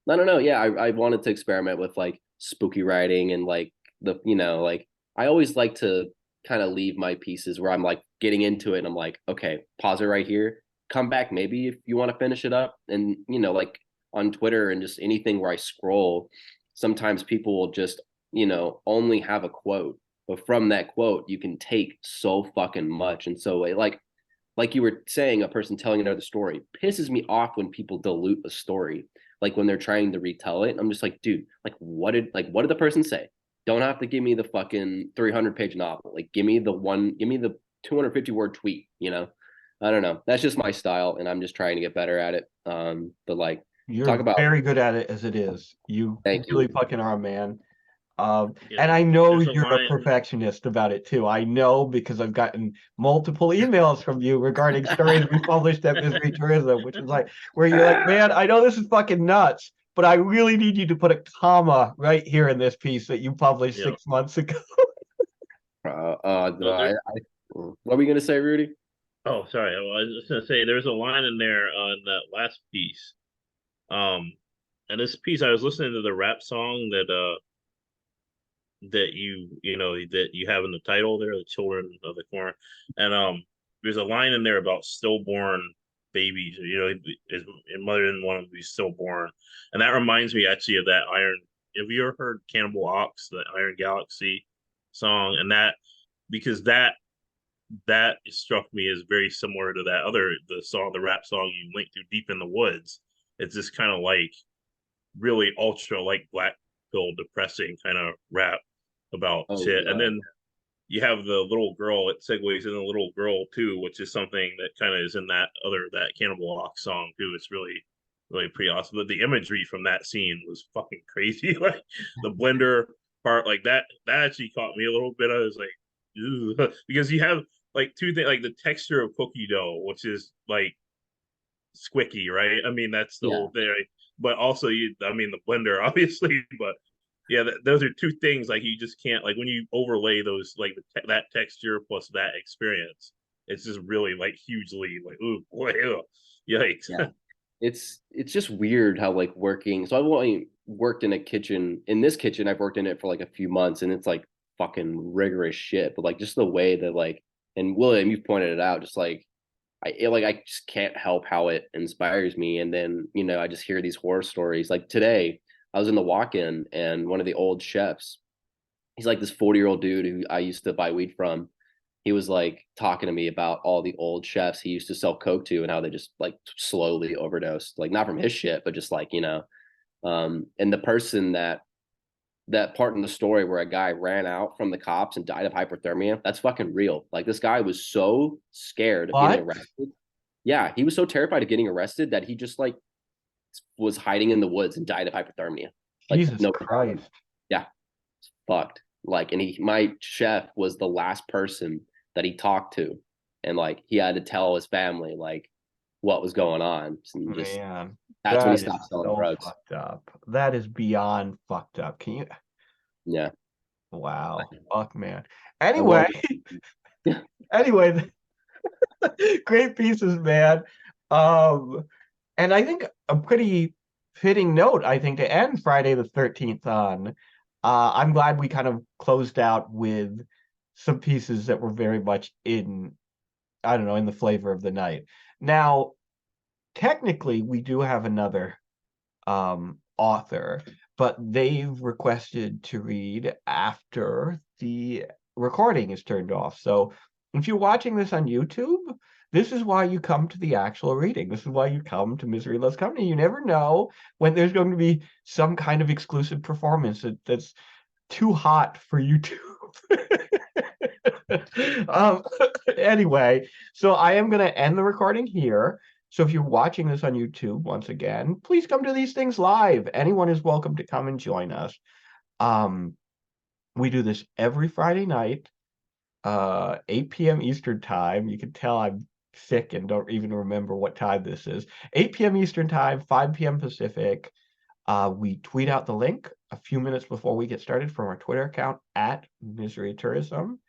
don't know, yeah, I wanted to experiment with like spooky writing and like like I always like to kind of leave my pieces where I'm like getting into it and I'm like, okay, pause it right here, come back maybe if you want to finish it up. And like on Twitter and just anything where I scroll, sometimes people will just, only have a quote, but from that quote you can take so fucking much. And so like you were saying, a person telling another story pisses me off when people dilute a story, like when they're trying to retell it. I'm just like, dude, like what did the person say? Don't have to give me the fucking 300-page novel. Like give me the 250 word tweet, I don't know. That's just my style and I'm just trying to get better at it. But like talk You're about very good at it as it is. You thank really you. fucking are, man. Yeah. And I know There's a you're a line. perfectionist about it too. I know because I've gotten multiple emails from you regarding stories we published at Misery Tourism, which is like where you're like, man, I know this is fucking nuts, but I really need you to put a comma right here in this piece that you published Yeah. 6 months ago. No, So there, what are we gonna say, Rudy? oh, sorry. I was just gonna say there's a line in there on that last piece. And this piece, I was listening to the rap song that you have in the title there, the Children of the Corn, and there's a line in there about stillborn babies. His mother didn't want him to be stillborn, and that reminds me actually of that Iron. Have you ever heard Cannibal Ox, the Iron Galaxy song? And that because that struck me as very similar to the rap song you went through, Deep in the Woods. It's just kind of like really ultra like black pill depressing kind of rap about Oh shit. And yeah. then you have the little girl, it segues in the little girl too, which is something that kind of is in that Cannibal Ox song too. It's really really pretty awesome. But the imagery from that scene was fucking crazy. Like the blender part, like that actually caught me a little bit. I was like, because you have like two things, like the texture of cookie dough, which is like squicky, right? I mean, that's the Yeah. whole thing. Right? but also I mean, the blender, obviously, but yeah, those are two things like you just can't like when you overlay those like that texture plus that experience, it's just really like hugely like ooh boy, ew, yikes. Yeah. It's just weird how like working. So I've only worked in a kitchen. In this kitchen, I've worked in it for like a few months, and it's like fucking rigorous shit. But like just the way that like, and William, you've pointed it out, just like I just can't help how it inspires me. And then I just hear these horror stories. Like today, I was in the walk-in, and one of the old chefs, he's like this 40-year-old dude who I used to buy weed from. He was like talking to me about all the old chefs he used to sell coke to and how they just like slowly overdosed, like not from his shit, but just like and the person that part in the story where a guy ran out from the cops and died of hypothermia, that's fucking real. Like this guy was so scared of getting arrested. Yeah, he was so terrified of getting arrested that he just like was hiding in the woods and died of hypothermia. Like Jesus Christ. Yeah, it's fucked. Like, and my chef was the last person that he talked to, and like he had to tell his family like what was going on. And just Man, that's when he that stopped is selling so drugs. fucked up. That is beyond fucked up. Can you? Yeah. Wow. Fuck, man. I Anyway, love anyway, great pieces, man. And I think a pretty fitting note, I think, to end Friday the 13th on. I'm glad we kind of closed out with some pieces that were very much in, I don't know, in the flavor of the night. Now, technically, we do have another author, but they've requested to read after the recording is turned off. So if you're watching this on YouTube, this is why you come to the actual reading. This is why you come to Misery Loves Company. You never know when there's going to be some kind of exclusive performance that's too hot for YouTube. Anyway, so I am going to end the recording here. So if you're watching this on YouTube, once again, please come to these things live. Anyone is welcome to come and join us. We do this every Friday night, 8 p.m. Eastern time. You can tell I'm sick and don't even remember what time this is. 8 p.m. Eastern time, 5 p.m. Pacific. We tweet out the link a few minutes before we get started from our Twitter account at Misery Tourism.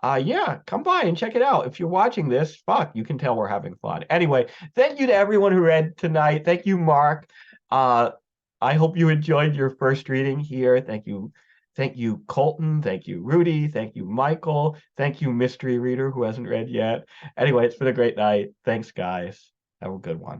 Yeah, come by and check it out. If you're watching this, fuck, you can tell we're having fun. Anyway, thank you to everyone who read tonight. Thank you, Mark. I hope you enjoyed your first reading here. Thank you, Colton. Thank you, Rudy. Thank you, Michael. Thank you, mystery reader who hasn't read yet. Anyway, it's been a great night. Thanks, guys. Have a good one.